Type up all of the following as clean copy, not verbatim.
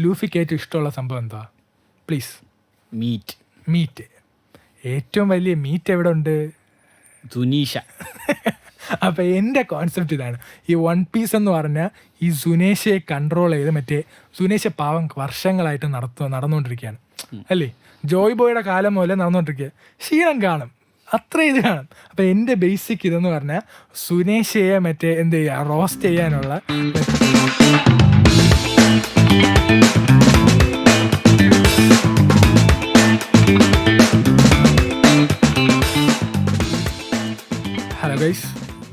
ലൂഫിക്ക് ഏറ്റവും ഇഷ്ടമുള്ള സംഭവം എന്താ? പ്ലീസ്. മീറ്റ്. ഏറ്റവും വലിയ മീറ്റ് എവിടെ ഉണ്ട്? സുനീഷ. അപ്പം എൻ്റെ കോൺസെപ്റ്റ് ഇതാണ്. ഈ വൺ പീസ് എന്ന് പറഞ്ഞാൽ ഈ സുനേഷയെ കൺട്രോൾ ചെയ്ത് സുനേഷ പാവം വർഷങ്ങളായിട്ട് നടന്നുകൊണ്ടിരിക്കുകയാണ് അല്ലേ? ജോയ് ബോയുടെ കാലം മുതലേ നടന്നുകൊണ്ടിരിക്കുക. ക്ഷീണം കാണും, അത്ര ഇത് കാണും. അപ്പം എൻ്റെ ബേസിക് ഇതെന്ന് പറഞ്ഞാൽ സുനേഷയെ എന്ത് ചെയ്യുക, റോസ്റ്റ് ചെയ്യാനുള്ള hello guys,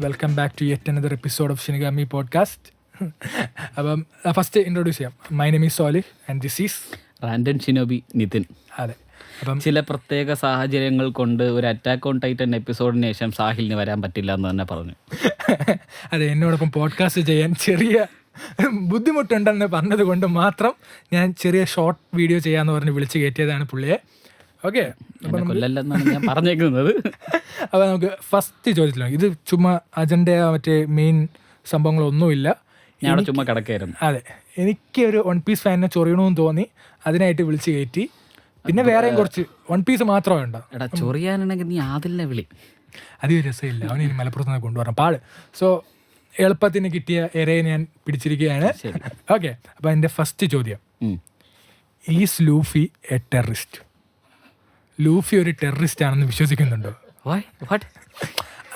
welcome back to yet another episode of Shinigami podcast. അപ്പം ഫസ്റ്റ് ഇൻട്രൊഡ്യൂസ് ചെയ്യാം. My name is Solih and this is Random Shinobi Nithin. അതെ. അപ്പം ചില പ്രത്യേക സാഹചര്യങ്ങൾ കൊണ്ട് ഒരു അറ്റാക്ക് ഓൺ ടൈറ്റൻ എപ്പിസോഡിന് ശേഷം സാഹിലിന് വരാൻ പറ്റില്ല എന്ന് തന്നെ പറഞ്ഞു. അതെ, എന്നോടൊപ്പം പോഡ്കാസ്റ്റ് ചെയ്യാൻ ചെറിയ ബുദ്ധിമുട്ടുണ്ടെന്ന് പറഞ്ഞത് കൊണ്ട് മാത്രം ഞാൻ ചെറിയ ഷോർട്ട് വീഡിയോ ചെയ്യാമെന്ന് പറഞ്ഞ് വിളിച്ച് കയറ്റിയതാണ് പുള്ളിയെ. ഓക്കെ, കൊല്ലല്ലെന്നാണ് ഞാൻ പറഞ്ഞേക്കുന്നത്. അപ്പോൾ നമുക്ക് ഫസ്റ്റ് ചോദിച്ചില്ല, ഇത് ചുമ്മാ അജണ്ട മെയിൻ സംഭവങ്ങളൊന്നുമില്ല, ഞാൻ ചുമ്മാ കിടക്കായിരുന്നു. അതെ, എനിക്കൊരു വൺ പീസ് ഫാനിനെ ചൊറിയണമെന്ന് തോന്നി, അതിനായിട്ട് വിളിച്ച് കയറ്റി. പിന്നെ വേറെയും കുറച്ച് വൺ പീസ് മാത്രമേ ഉണ്ടോ. എടാ, ചൊറിയാനാണെങ്കിൽ നീ ആദിലിനെ വിളി. അതൊരു രസമില്ല, അവന് ഇനി മലപ്പുറത്ത് നിന്ന് കൊണ്ടുവരണം പാട്. സോ എളുപ്പത്തിന് കിട്ടിയ ഇരയെ ഞാൻ പിടിച്ചിരിക്കുകയാണ്. ഓക്കെ, അപ്പോൾ എൻ്റെ ഫസ്റ്റ് ചോദ്യം, is Luffy a terrorist? Luffy ഒരു ടെററിസ്റ്റ് ആണെന്ന് വിശ്വസിക്കുന്നുണ്ടോ?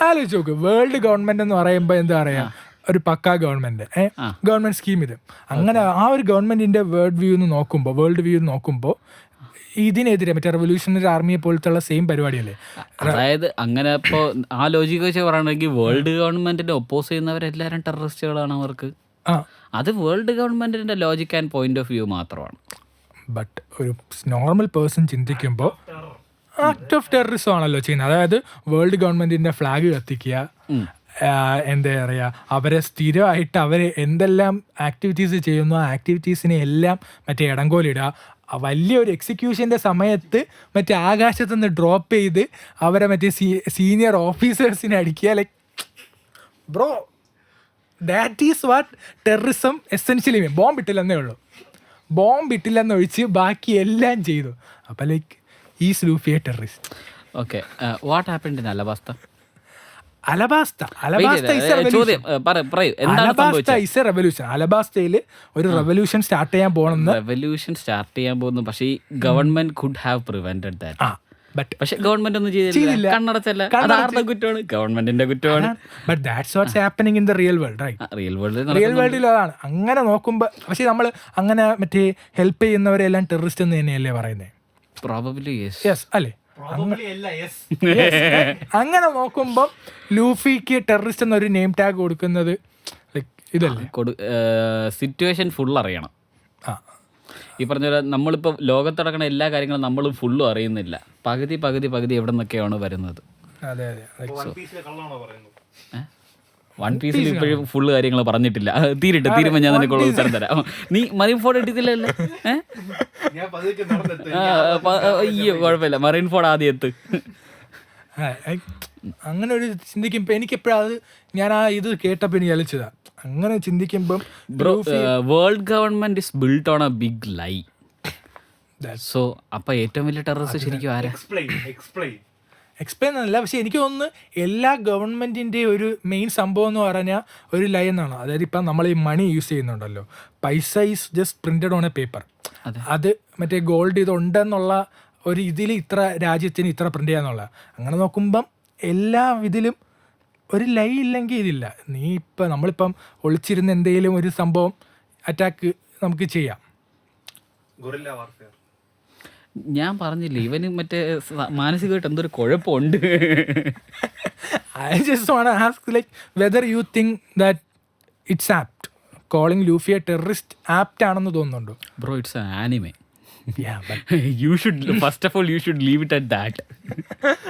ആലോചിച്ച് നോക്ക്, വേൾഡ് ഗവൺമെന്റ് എന്ന് പറയുമ്പോൾ എന്താ പറയാ, ഒരു പക്കാ ഗവൺമെന്റ്, ഗവൺമെന്റ് സ്കീം ഇത്. അങ്ങനെ ആ ഒരു ഗവൺമെന്റിന്റെ വേൾഡ് വ്യൂ നോക്കുമ്പോൾ ഇതിനെതിരെ റെവല്യൂഷണറി ആർമിയെ പോലത്തെ സെയിം പരിപാടിയല്ലേ. അതായത് അങ്ങനെ ഇപ്പോൾ ആ ലോജിക്ക് വെച്ച് പറയുകയാണെങ്കിൽ വേൾഡ് ഗവൺമെന്റിനെ ഒപ്പോസ് ചെയ്യുന്നവരെല്ലാവരും ടെററിസ്റ്റുകളാണ് അവർക്ക്. അത് വേൾഡ് ഗവൺമെന്റിന്റെ logic and point of view മാത്രമാണ്. ബട്ട് ഒരു നോർമൽ പേഴ്സൺ ചിന്തിക്കുമ്പോൾ ആക്ട് ഓഫ് ടെററിസം ആണല്ലോ ചെയ്യുന്നത്. അതായത് വേൾഡ് ഗവൺമെന്റിന്റെ ഫ്ലാഗ് കത്തിക്കുക, എന്താ പറയുക, അവരെ സ്ഥിരമായിട്ട് അവരെ എന്തെല്ലാം ആക്ടിവിറ്റീസ് ചെയ്യുന്നു ആ ആക്ടിവിറ്റീസിനെ എല്ലാം ഇടങ്കോലിടുക, വലിയൊരു എക്സിക്യൂഷൻ്റെ സമയത്ത് ആകാശത്തുനിന്ന് ഡ്രോപ്പ് ചെയ്ത് അവരെ സീനിയർ ഓഫീസേഴ്സിനെ അടിക്കുക. Like bro, that is what terrorism essentially mean. Bomb ഇട്ടില്ലെന്ന് ഒഴിച്ച് ബാക്കി എല്ലാം ചെയ്തു. അപ്പം like is Luffy a terrorist? Okay, what happened in Alabasta? അലബാസ്റ്റയിൽ ഒരു റെവല്യൂഷൻ സ്റ്റാർട്ട് ചെയ്യാൻ പോകുന്നു. പക്ഷേ ഈ government could have prevented that. പക്ഷേ ഗവൺമെന്റ് ഒന്നും ചെയ്തില്ല, കണ്ണടച്ചല്ല. അതാരുടെ കുറ്റമാണ്? ഗവൺമെന്റിന്റെ കുറ്റമാണ്. But that's what's happening in the real world, right? Real വേൾഡിൽ അതാണ്. അങ്ങനെ നോക്കുമ്പോൾ പക്ഷേ നമ്മൾ അങ്ങനെ ഹെൽപ്പ് ചെയ്യുന്നവരെല്ലാം ടെററിസ്റ്റ് എന്ന് തന്നെയല്ലേ പറയുന്നത്? പ്രോബബ്ലി യെസ് അല്ലേ? അങ്ങനെ നോക്കുമ്പോൾ ലൂഫിക്ക് ടെററിസ്റ്റ് എന്നൊരു നെയിം ടാഗ് കൊടുക്കുന്നത് ഇതല്ലേ? സിറ്റുവേഷൻ ഫുൾ അറിയണം. ഈ പറഞ്ഞ പോലെ നമ്മളിപ്പോൾ ലോകത്ത് നടക്കുന്ന എല്ലാ കാര്യങ്ങളും നമ്മൾ ഫുള്ളും അറിയുന്നില്ല. പകുതി എവിടെ നിന്നൊക്കെയാണ് വരുന്നത്. വൺ പീസിൽ ഇപ്പോഴും ഫുള്ള് കാര്യങ്ങൾ പറഞ്ഞിട്ടില്ല. തീരുമ്പോൾ ഞാൻ നിനക്കുള്ള ഉത്തരം തരാം. നീ മറീൻ ഫോർഡ് എടുത്തില്ലല്ലേ? അയ്യോ കുഴപ്പമില്ല, മറീൻ ഫോർഡ് ആദ്യം എത്ത്. അങ്ങനെ ഒരു ചിന്തിക്കുമ്പോൾ എനിക്കെപ്പോഴും അത് ഞാൻ ഇത് കേട്ടപ്പോൾ എനിക്ക് അലിച്ചതാ. അങ്ങനെ ചിന്തിക്കുമ്പം world government is built on a big lie. So അപ്പൊ ഏറ്റവും വലിയ ടെററിസ്റ്റ് ശരിക്കും ആരാ? എക്സ്പ്ലെയിൻ എന്നല്ല, പക്ഷെ എനിക്ക് തോന്നുന്നു എല്ലാ ഗവൺമെൻറ്റിൻ്റെ ഒരു മെയിൻ സംഭവം എന്ന് പറഞ്ഞാൽ ഒരു ലൈൻ എന്നാണ്. അതായത് ഇപ്പം നമ്മൾ ഈ മണി യൂസ് ചെയ്യുന്നുണ്ടല്ലോ, പൈസ is just printed on A paper. അത് ഗോൾഡ് ഇതുണ്ടെന്നുള്ള ഒരു ഇതിൽ ഇത്ര രാജ്യത്തിന് ഇത്ര പ്രിൻ്റ് ചെയ്യാന്നുള്ള. അങ്ങനെ നോക്കുമ്പം എല്ലാ ഇതിലും ഒരു ലൈ ഇല്ലെങ്കിൽ ഇതില്ല. നമ്മളിപ്പം ഒളിച്ചിരുന്ന് എന്തെങ്കിലും ഒരു സംഭവം അറ്റാക്ക് നമുക്ക് ചെയ്യാം. ഞാൻ പറഞ്ഞില്ലേ, ഇവന് മാനസികമായിട്ട് എന്തൊരു കുഴപ്പമുണ്ട്. I just want to ask, like, whether you think that it's apt, calling Luffy a terrorist apt ആണെന്ന് തോന്നുന്നുണ്ടോ? Bro, it's an anime. Yeah, but first of all, you should leave it at that.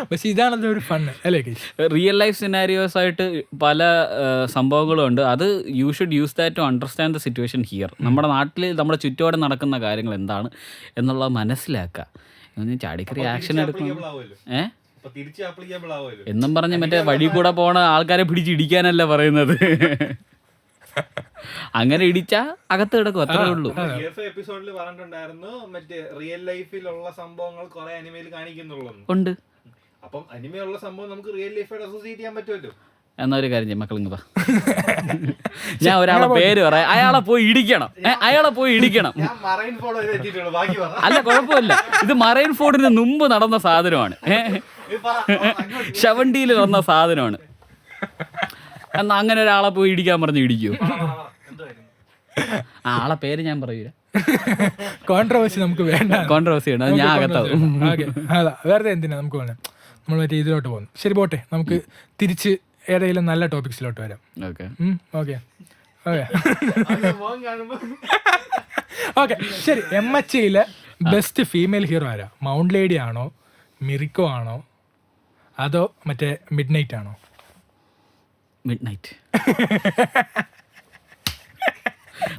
പക്ഷെ ഇതാണല്ലോ ഒരു fun അല്ലേ? Real life scenarios ആയിട്ട് പല സംഭവങ്ങളും ഉണ്ട്. അത് you should use that to understand the situation here. നമ്മുടെ നാട്ടിൽ നമ്മുടെ ചുറ്റോടെ നടക്കുന്ന കാര്യങ്ങൾ എന്താണ് എന്നുള്ളത് മനസ്സിലാക്കുക. ചാടിക്കറി ആക്ഷൻ എടുക്കണം എന്നും പറഞ്ഞ് വഴി കൂടെ പോണ ആൾക്കാരെ പിടിച്ചിടിക്കാനല്ല പറയുന്നത്. അങ്ങനെ ഇടിച്ചാ അകത്ത് കിടക്കും, അത്രേ ഉള്ളൂ. എപ്പിസോഡിൽ പറഞ്ഞിട്ടുണ്ടായിരുന്നു മറ്റേ റിയൽ ലൈഫിലുള്ള സംഭവങ്ങൾ കുറെ അനിമയിൽ കാണിക്കുന്നുള്ളൂ. ഉണ്ട്. അപ്പം അനിമയുള്ള സംഭവം നമുക്ക് റിയൽ ലൈഫായിട്ട് അസോസിയേറ്റ് ചെയ്യാൻ പറ്റുമല്ലോ. എന്നാ ഒരു കാര്യം ചെയ്യും മക്കളിങ്ങ, ഞാൻ ഒരാളെ പേര് പറയാം, അയാളെ പോയി ഇടിക്കണം, അയാളെ പോയി ഇടിക്കണം. ഞാൻ മറൈൻ ഫോർഡ് വരെ എത്തിയിട്ടുള്ളൂ, ബാക്കി പറ. അല്ല കുഴപ്പമില്ല, ഇത് മറൈൻ ഫോർഡിന് മുമ്പ് നടന്ന സാധനമാണ്, ഷവണ്ടിയിൽ വന്ന സാധനമാണ്. എന്നാ അങ്ങനെ ഒരാളെ പോയി ഇടിക്കാൻ പറഞ്ഞ് ഇടിക്കുമോ? ആളെ പേര് ഞാൻ പറയൂല, കോൺട്രവേഴ്സി നമുക്ക് വേണ്ട. കോൺട്രവേഴ്സി ഉണ്ട്, അത് ഞാൻ അകത്താവും. അതാ വെറുതെ എന്തിനാ നമുക്ക് വേണം, നമ്മൾ മറ്റേ ഇതിലോട്ട് പോകുന്നു. ശരി പോട്ടെ, നമുക്ക് തിരിച്ച് ഏതെങ്കിലും നല്ല ടോപ്പിക്സിലോട്ട് വരാം. ഓക്കെ ഓക്കെ ഓക്കെ ശരി. MHയിലെ ബെസ്റ്റ് ഫീമെയിൽ ഹീറോ ആരാ? മൗണ്ട് ലേഡി ആണോ, മിറിക്കോ ആണോ, അതോ മറ്റേ മിഡ് നൈറ്റ് ആണോ? Mid night.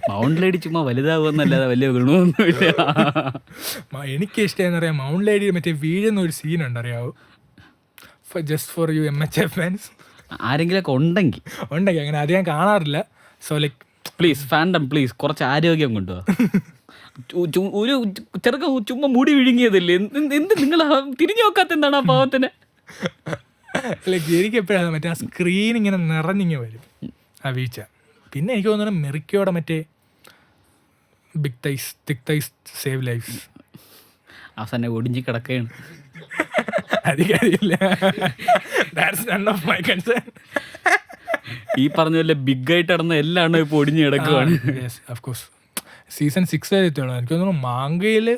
മൗണ്ട് ലേഡി ചുമ്മാ വലുതാവുമെന്നല്ലാതെ വലിയ ഗുണമൊന്നുമില്ല. എനിക്ക് ഇഷ്ടമെന്ന് പറയാം മൗണ്ട് ലേഡി മറ്റേ വീഴുന്ന ഒരു സീനുണ്ട്, അറിയാവോ? Just for you MHA fans ആരെങ്കിലൊക്കെ ഉണ്ടെങ്കിൽ അങ്ങനെ അധികം കാണാറില്ല. So like please fandom please കുറച്ച് ആരോഗ്യം കൊണ്ടുപോവാ. ഒരു ചെറുക്ക ചുമ്മാ മുടി വിഴുങ്ങിയതല്ലേ, എന്ത് നിങ്ങൾ തിരിഞ്ഞു നോക്കാത്ത എന്താണ് ആ പാവത്തിന്? ലൈക്ക് എനിക്ക് എപ്പോഴാണ് മറ്റേ ആ സ്ക്രീൻ ഇങ്ങനെ നിറഞ്ഞിങ്ങനെ വരും ആ വീഴ്ച. പിന്നെ എനിക്ക് തോന്നുന്നു മെറിക്കോടെ മറ്റേ big thighs thick thighs save life അവസാനം ഒടിഞ്ഞ് കിടക്കുകയാണ്. അധികമില്ല. ഈ പറഞ്ഞ പോലെ ബിഗ് ആയിട്ട് നടന്ന എല്ലാം ഇപ്പൊ ഒടിഞ്ഞ് കിടക്കുകയാണ്. സീസൺ 6 വരെ എത്തുള്ളൂ. എനിക്ക് തോന്നുന്നു മാങ്കയില്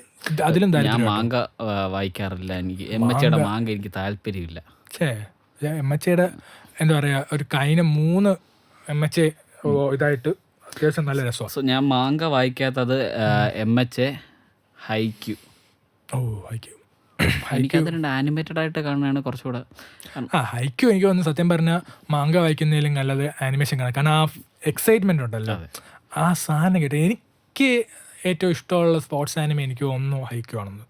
അതിലും ഞാൻ മാങ്ക വായിക്കാറില്ല, എനിക്ക് MHയുടെ മാങ്ക എനിക്ക് താല്പര്യമില്ല. MHയുടെ എന്താ പറയാ ഒരു കഴിഞ്ഞ 3 MHA ഇതായിട്ട് അത്യാവശ്യം നല്ല രസമാണ്. സോ ഞാൻ മാങ്ക വായിക്കാത്തത് MHA, ഹൈക്യു. ഓ ഹൈക്യു എനിക്കത് രണ്ട് ആനിമേറ്റഡ് ആയിട്ട് കാണുന്നതാണ് കുറച്ചുകൂടെ. ഹൈക്യു എനിക്ക് തോന്നുന്നു സത്യം പറഞ്ഞാൽ മാങ്ക വായിക്കുന്നതിലും നല്ലത് ആനിമേഷൻ കാണാം. കാരണം ആ എക്സൈറ്റ്മെന്റ് ഉണ്ടല്ലോ, ആ സാധനം കേട്ടോ. എനിക്ക് ഏറ്റവും ഇഷ്ടമുള്ള സ്പോർട്സ് ആനിമേ എനിക്ക് തോന്നുന്നു ഹൈക്യു ആണെന്ന്.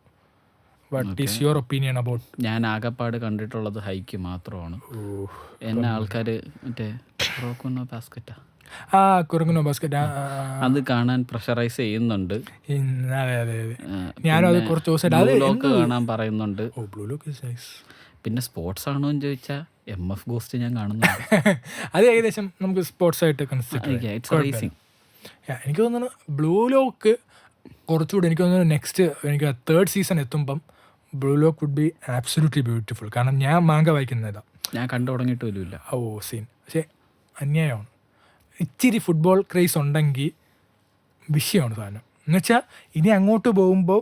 What is your opinion about? ഞാൻ ആകെപ്പാട് കണ്ടിട്ടുള്ളത് ഹൈക്യു മാത്രമാണ്. എന്നെ ആൾക്കാർ മറ്റേ റോക്കുനോ ബാസ്കറ്റാ കുറുങ്ങുനോ ബാസ്കറ്റ് അത് കാണാൻ പ്രഷറൈസ് ചെയ്യുന്നുണ്ട്. അതെ അതെ അതെ, ഞാനും അത് കുറച്ച് ദിവസമായിട്ട് കാണാൻ പറയുന്നുണ്ട്. നൈസ്. പിന്നെ സ്പോർട്സ് ആണോ എന്ന് ചോദിച്ചാൽ MF ഗോസ്റ്റ് ഞാൻ കാണുന്നുണ്ട്. അത് ഏകദേശം നമുക്ക് സ്പോർട്സ് ആയിട്ട് കൺസിഡർ ചെയ്യാം. എനിക്ക് തോന്നുന്നു ബ്ലൂ ലോക്ക് കുറച്ചുകൂടി എനിക്ക് തോന്നുന്നു നെക്സ്റ്റ് എനിക്ക് 3rd സീസൺ എത്തുമ്പം Blue Lock would be absolutely beautiful. കാരണം ഞാൻ മാങ്ക വായിക്കുന്നതാ, ഞാൻ കണ്ടു തുടങ്ങിയിട്ട് പോലുമില്ല. Oh scene. പക്ഷേ അന്യായമാണ്. ഇച്ചിരി ഫുട്ബോൾ ക്രേസ് ഉണ്ടെങ്കിൽ വിഷയമാണ് സാധനം. എന്നുവെച്ചാൽ ഇനി അങ്ങോട്ട് പോകുമ്പോൾ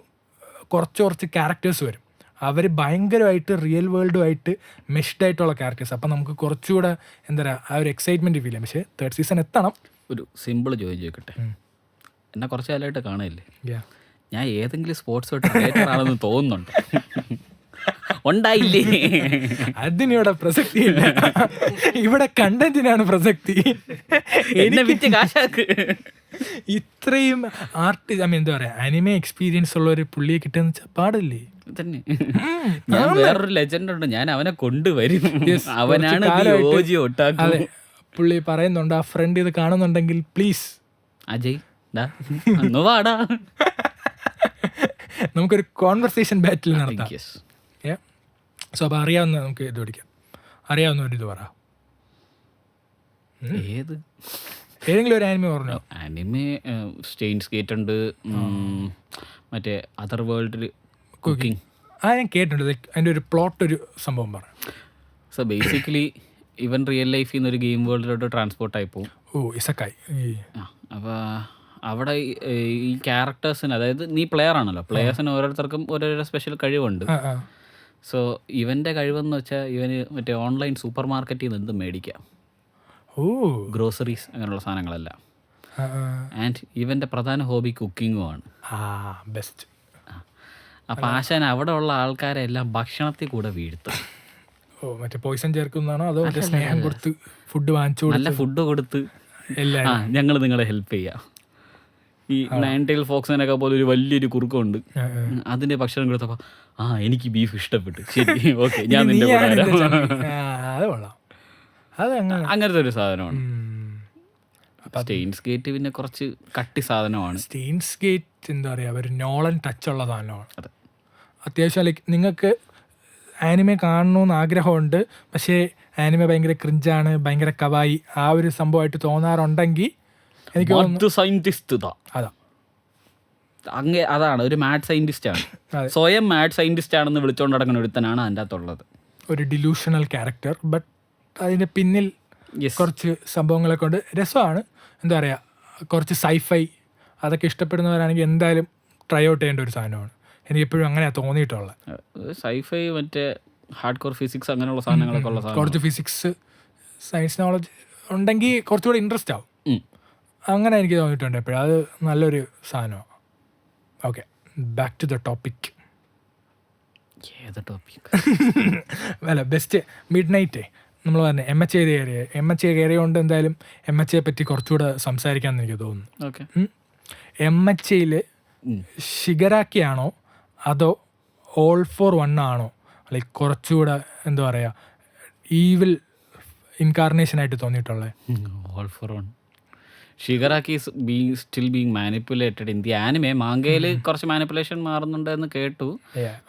കുറച്ച് ക്യാരക്ടേഴ്സ് വരും, അവർ ഭയങ്കരമായിട്ട് റിയൽ വേൾഡുമായിട്ട് മെഷ്ഡ് ആയിട്ടുള്ള ക്യാരക്ടേഴ്സ്. അപ്പം നമുക്ക് കുറച്ചുകൂടെ എന്താ പറയുക ആ ഒരു എക്സൈറ്റ്മെൻറ്റ് ഫീൽ ചെയ്യാം. പക്ഷേ 3rd സീസൺ എത്തണം. ഒരു സിമ്പിൾ ചോദ്യം ചോദിക്കട്ടെ, എന്നെ കുറച്ച് കാലമായിട്ട് കാണയില്ലേ, ഞാൻ ഏതെങ്കിലും സ്പോർട്സുമായിട്ട് റിലേറ്റഡ് ആണെന്ന് തോന്നുന്നുണ്ട്? ഉണ്ടായില്ലേ? അതിനിവിടെ പ്രസക്തി ഇല്ല, ഇവിടെ കണ്ടന്റിനാണ് പ്രസക്തി. എന്നെ വിറ്റ് കാശാക്ക്. ഇത്രയും ആർട്ട് എന്താ പറയാ അനിമേ എക്സ്പീരിയൻസ് ഉള്ള ഒരു പുള്ളിയെ കിട്ടുന്ന വെച്ചാൽ പാടില്ലേ തന്നെ. ഞാൻ വേറൊരു ലെജൻഡ് ഉണ്ട്, ഞാൻ അവനെ കൊണ്ടുവരും. അവനാണ് അതെ, പുള്ളി പറയുന്നുണ്ട് ആ ഫ്രണ്ട് ഇത് കാണുന്നുണ്ടെങ്കിൽ പ്ലീസ് അജയ് വാടാ, നമുക്കൊരു കോൺവെർസേഷൻ ബാറ്റിൽ നടത്താം. സോ അപ്പോൾ അറിയാവുന്ന നമുക്ക് ഇത് പിടിക്കാം. അറിയാവുന്ന ഒരു ഇത് പറ, ഏതെങ്കിലും ഒരു ആനിമേ പറഞ്ഞോ. ആനിമേ സ്റ്റെയിൻസ് ഗേറ്റ് ഉണ്ട്, മറ്റേ അതർ വേൾഡിൽ കുക്കിംഗ് ഞാൻ കേട്ടിട്ടുണ്ട്. അതിൻ്റെ ഒരു പ്ലോട്ട് ഒരു സംഭവം പറ. സോ ബേസിക്കലി ഇവൻ റിയൽ ലൈഫിൽ നിന്ന് ഒരു ഗെയിം വേൾഡിലോട്ട് ട്രാൻസ്പോർട്ടായി പോകും. ഓ ഇസക്കായി. അപ്പോൾ അവിടെ ഈ ക്യാരക്ടേഴ്സിന്, അതായത് നീ പ്ലെയർ ആണല്ലോ, പ്ലെയേഴ്സിന് ഓരോരുത്തർക്കും ഓരോരോ സ്പെഷ്യൽ കഴിവുണ്ട്. സോ ഇവൻ്റെ കഴിവെന്ന് വെച്ചാൽ ഇവന് മറ്റേ ഓൺലൈൻ സൂപ്പർ മാർക്കറ്റിൽ നിന്ന് എന്തും മേടിക്കാം, ഗ്രോസറീസ് അങ്ങനെയുള്ള സാധനങ്ങളെല്ലാം. ആൻഡ് ഇവൻ്റെ പ്രധാന ഹോബി കുക്കിങ്ങുമാണ്. ബെസ്റ്റ്. അപ്പം ആശാൻ അവിടെ ഉള്ള ആൾക്കാരെ എല്ലാം ഭക്ഷണത്തിൽ കൂടെ വീഴ്ത്തും. ഓ മറ്റേ പോയിസൺ ചേർക്കുന്നതാണോ അതോ സ്നേഹം കൊടുത്ത് ഫുഡ് വാങ്ങിച്ചു നല്ല ഫുഡ് കൊടുത്ത് ഞങ്ങൾ നിങ്ങളെ ഹെൽപ്പ് ചെയ്യാം. ഈ നയൻടൈൽ ഫോക്സിനൊക്കെ പോലെ ഒരു വലിയൊരു കുറുക്കമുണ്ട്, അതിന്റെ ഭക്ഷണം കൊടുത്തപ്പോൾ എനിക്ക് ബീഫ് ഇഷ്ടപ്പെട്ടു, ശരി ഓക്കെ ഞാൻ നിന്റെ കൂടെ വരാം. അങ്ങനത്തെ ഒരു സാധനമാണ്. സ്റ്റെയിൻസ് ഗേറ്റ് പിന്നെ കുറച്ച് കട്ടി സാധനമാണ്. സ്റ്റെയിൻസ് ഗേറ്റ് എന്താ പറയുക, ഒരു നോളൻ ടച്ച് ഉള്ള സാധനമാണ്. അതെ. അത്യാവശ്യം ലൈക്ക് നിങ്ങൾക്ക് ആനിമെ കാണണമെന്ന് ആഗ്രഹമുണ്ട്, പക്ഷേ ആനിമെ ഭയങ്കര ക്രിഞ്ചാണ്, ഭയങ്കര കവായി ആ ഒരു സംഭവമായിട്ട് തോന്നാറുണ്ടെങ്കിൽ എനിക്ക് തോന്നുന്നു സയന്റിസ്റ്റ് അതാ. അതാണ് ഒരു മാഡ് സയന്റിസ്റ്റ് ആണ്. അതെ. സ്വയം മാഡ് സയന്റിസ്റ്റ് ആണെന്ന് വിളിച്ചുകൊണ്ട് നടക്കുന്ന ഒരുത്തനാണ് അതിൻ്റെ അകത്തുള്ളത്. ഒരു ഡിലൂഷണൽ ക്യാരക്ടർ, ബട്ട് അതിൻ്റെ പിന്നിൽ കുറച്ച് സംഭവങ്ങളെ കൊണ്ട് രസമാണ്. എന്താ പറയുക, കുറച്ച് സൈഫൈ അതൊക്കെ ഇഷ്ടപ്പെടുന്നവരാണെങ്കിൽ എന്തായാലും ട്രൈ ഔട്ട് ചെയ്യേണ്ട ഒരു സാധനമാണ്. എനിക്കെപ്പോഴും അങ്ങനെയാണ് തോന്നിയിട്ടുള്ളത്. സൈഫൈ മറ്റേ ഹാർഡ് കോർ ഫിസിക്സ് അങ്ങനെയുള്ള സാധനങ്ങളൊക്കെ ഉള്ള സാധനം, കുറച്ച് ഫിസിക്സ് സയൻസ് നോളജ് ഉണ്ടെങ്കിൽ കുറച്ചുകൂടെ ഇൻട്രസ്റ്റ് ആവും. അങ്ങനെ എനിക്ക് തോന്നിയിട്ടുണ്ട് എപ്പോഴും. അത് നല്ലൊരു സാധനമാണ്. Okay, back to the topic. ഏത് ടോപ്പിക്? അല്ല, ബെസ്റ്റ് മിഡ് നൈറ്റ് നമ്മൾ പറഞ്ഞ MHA കയറിയോണ്ട് എന്തായാലും MHA പറ്റി കുറച്ചുകൂടെ സംസാരിക്കാമെന്ന് എനിക്ക് തോന്നുന്നു. ഓക്കെ. MHAയിൽ ഷിഗറാക്കിയാണോ അതോ ഓൾ ഫോർ വൺ ആണോ ലൈക്ക് കുറച്ചുകൂടെ എന്താ പറയുക ഈവിൽ ഇൻകാർണേഷനായിട്ട് തോന്നിയിട്ടുള്ളത്? All For One. Shigaraki is still being manipulated in the anime. മാങ്കയിൽ കുറച്ച് മാനിപ്പുലേഷൻ മാറുന്നുണ്ട് എന്ന് കേട്ടു.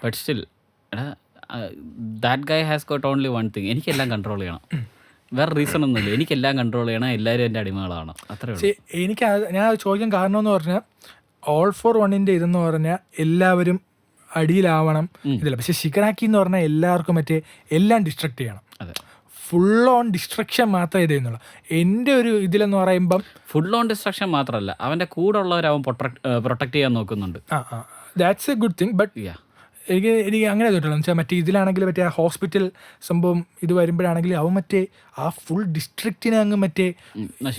But still that guy has got only one thing, എനിക്കെല്ലാം കൺട്രോൾ ചെയ്യണം. വേറെ റീസൺ ഒന്നുമില്ല, എനിക്കെല്ലാം കൺട്രോൾ ചെയ്യണം, എല്ലാവരും എൻ്റെ അടിമകളാണ്, അത്രേ ഉള്ളൂ. എനിക്ക് ഞാൻ ചോദിക്കാൻ കാരണം എന്ന് പറഞ്ഞാൽ ഓൾ ഫോർ വണ്ണിൻ്റെ ഇതെന്ന് പറഞ്ഞാൽ എല്ലാവരും അടിയിലാവണം ഇതില്ല. പക്ഷെ ഷിഗറാക്കി എന്ന് പറഞ്ഞാൽ എല്ലാവർക്കും മറ്റേ എല്ലാം ഡിസ്ട്രക്ട് ചെയ്യണം. അതെ, ഫുൾ ഓൺ ഡിസ്ട്രക്ഷൻ മാത്രമേ ഇത് ചെയ്യുന്നുള്ളൂ. എൻ്റെ ഒരു ഇതിലെന്ന് പറയുമ്പം ഫുൾ ഓൺ ഡിസ്ട്രക്ഷൻ മാത്രമല്ല, അവൻ്റെ കൂടെ ഉള്ളവർ അവൻ പ്രൊട്ടക്ട് ചെയ്യാൻ നോക്കുന്നുണ്ട്. That's A good thing. But എനിക്ക് അങ്ങനെ തോന്നിട്ടുള്ളൂ. എന്ന് വെച്ചാൽ മറ്റേ ഇതിലാണെങ്കിൽ മറ്റേ ആ ഹോസ്പിറ്റൽ സംഭവം ഇത് വരുമ്പോഴാണെങ്കിൽ അവൻ മറ്റേ ആ ഫുൾ ഡിസ്ട്രിക്റ്റിനെ അങ്ങ് മറ്റേ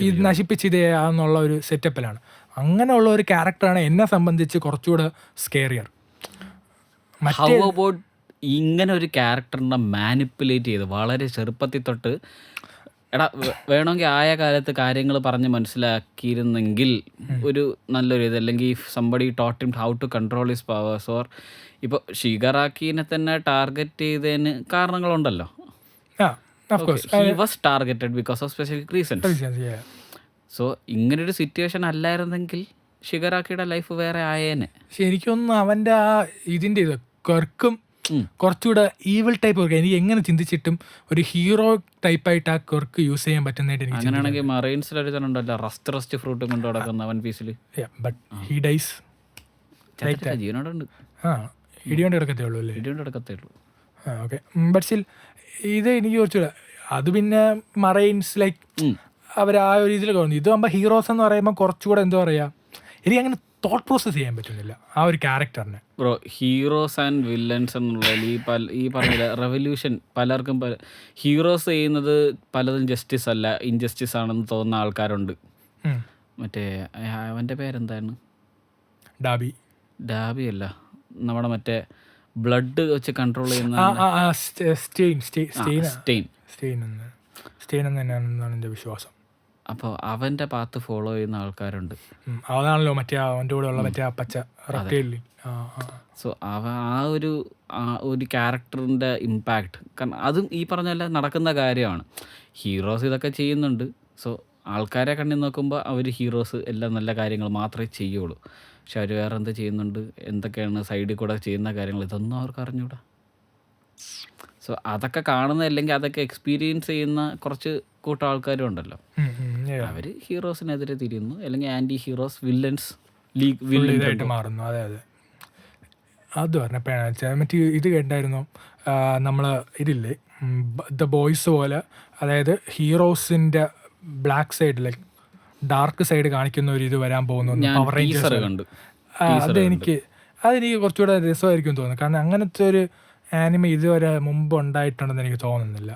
ഇത് നശിപ്പിച്ചിതേ എന്നുള്ള ഒരു സെറ്റപ്പിലാണ്. അങ്ങനെയുള്ള ഒരു ക്യാരക്ടറാണ് എന്നെ സംബന്ധിച്ച് കുറച്ചുകൂടെ സ്കേറിയർ. ഹൗ അബൌട്ട് ഇങ്ങനെ ഒരു ക്യാരക്ടറിനെ മാനിപ്പുലേറ്റ് ചെയ്ത് വളരെ ചെറുപ്പത്തിൽ തൊട്ട് വേണമെങ്കിൽ ആയ കാലത്ത് കാര്യങ്ങൾ പറഞ്ഞ് മനസ്സിലാക്കിയിരുന്നെങ്കിൽ ഒരു നല്ലൊരു ഇത്, അല്ലെങ്കിൽ somebody taught him how to control his powers. Or ഇപ്പോൾ ഷിഗറാക്കിനെ തന്നെ ടാർഗറ്റ് ചെയ്തതിന് കാരണങ്ങളുണ്ടല്ലോ. He was targeted because of specific reasons. So ഇങ്ങനൊരു സിറ്റുവേഷൻ അല്ലായിരുന്നെങ്കിൽ ഷിഗറാക്കിയുടെ ലൈഫ് വേറെ ആയേനെ. പക്ഷെ എനിക്കൊന്നും അവൻ്റെ ആ ഇതിൻ്റെ ഇത് കർക്കും കുറച്ചുകൂടെ ഈവിൾ ടൈപ്പ് വർക്ക് എനിക്ക് എങ്ങനെ ചിന്തിച്ചിട്ടും ഒരു ഹീറോ ടൈപ്പായിട്ട് ആ കർക്ക് യൂസ് ചെയ്യാൻ പറ്റുന്നതായിട്ട് എനിക്ക്. അങ്ങനെയാണെങ്കിൽ മറൈൻസിലൊരു ഉണ്ടല്ലോ റസ്റ്റ് ഫ്രൂട്ട് കൊണ്ട് നടക്കുന്ന വൺ പീസിൽ. ബട്ട് ഹി ഡൈസ് ജീവനോടുണ്ട്. ഇടിയോണ്ട് കിടക്കത്തേ ഉള്ളൂ അല്ലേ? ഇടിയോണ്ട് കിടക്കത്തേ ഉള്ളൂ. ഓക്കെ. ബട്ട് സ്റ്റിൽ ഇത് എനിക്ക് കുറച്ചുകൂടെ അത് പിന്നെ മറൈൻസ് ലൈക്ക് അവർ ആ ഒരു ഇതിൽ തോന്നുന്നു. ഇതാകുമ്പോൾ ഹീറോസ് എന്ന് പറയുമ്പോൾ കുറച്ചുകൂടെ എന്താ പറയുക, എനിക്ക് അങ്ങനെ തോട്ട് പ്രോസസ് ചെയ്യാൻ പറ്റുന്നില്ല ആ ഒരു ക്യാരക്ടറിനെ. ബ്രോ, ഹീറോസ് ആൻഡ് വില്ലൻസ് എന്നുള്ളതിൽ ഈ പറഞ്ഞ റെവല്യൂഷൻ പലർക്കും ഹീറോസ് ചെയ്യുന്നത് പലതും ജസ്റ്റിസ് അല്ല ഇൻജസ്റ്റിസ് ആണെന്ന് തോന്നുന്ന ആൾക്കാരുണ്ട്. മറ്റേ അവൻ്റെ പേരെന്താണ്? ഡാബി അല്ല, നമ്മുടെ മറ്റേ ബ്ലഡ് വെച്ച് കൺട്രോൾ ചെയ്യുന്ന സ്റ്റെയിൻ എന്നാണ് എൻ്റെ വിശ്വാസം. അപ്പോൾ അവൻ്റെ പാത്ത് ഫോളോ ചെയ്യുന്ന ആൾക്കാരുണ്ട്. അതാണല്ലോ മറ്റേ അവൻ്റെ കൂടെ ഉള്ള മറ്റേ പച്ച. സോ ആ ഒരു ക്യാരക്ടറിൻ്റെ ഇമ്പാക്റ്റ്, കാരണം അതും ഈ പറഞ്ഞ പോലെ നടക്കുന്ന കാര്യമാണ്. ഹീറോസ് ഇതൊക്കെ ചെയ്യുന്നുണ്ട്. സോ ആൾക്കാരെ കണ്ണി നോക്കുമ്പോൾ അവർ ഹീറോസ് എല്ലാം നല്ല കാര്യങ്ങൾ മാത്രമേ ചെയ്യുള്ളൂ. പക്ഷെ അവർ വേറെ എന്താ ചെയ്യുന്നുണ്ട്, എന്തൊക്കെയാണ് സൈഡിൽ കൂടെ ചെയ്യുന്ന കാര്യങ്ങൾ, ഇതൊന്നും അവർക്ക് അറിഞ്ഞൂടാ. സോ അതൊക്കെ കാണുന്ന അല്ലെങ്കിൽ അതൊക്കെ എക്സ്പീരിയൻസ് ചെയ്യുന്ന കുറച്ച് കൂട്ടം ആൾക്കാരും ഉണ്ടല്ലോ, അവർ ഹീറോസിനെതിരെ തിരിയുന്നു, അല്ലെങ്കിൽ ആൻറ്റി ഹീറോസ് വില്ലൻസ് വില്ലനായിട്ട് മാറുന്നു. അതെ അതെ, അത് പറഞ്ഞപ്പോഴാണ് മറ്റേ ഇത് കേട്ടായിരുന്നു നമ്മൾ ഇതില്ലേ ദ ബോയ്സ് പോലെ, അതായത് ഹീറോസിൻ്റെ black side like dark side കാണിക്കുന്ന ഒരു ഇത് വരാൻ പോകുന്നു. പവർ റേഞ്ചേഴ്സ് അതെനിക്ക് കുറച്ചുകൂടെ രസമായിരിക്കും തോന്നുന്നു. കാരണം അങ്ങനത്തെ ഒരു ആനിമ ഇതുവരെ മുമ്പ് ഉണ്ടായിട്ടുണ്ടെന്ന് എനിക്ക് തോന്നുന്നില്ല.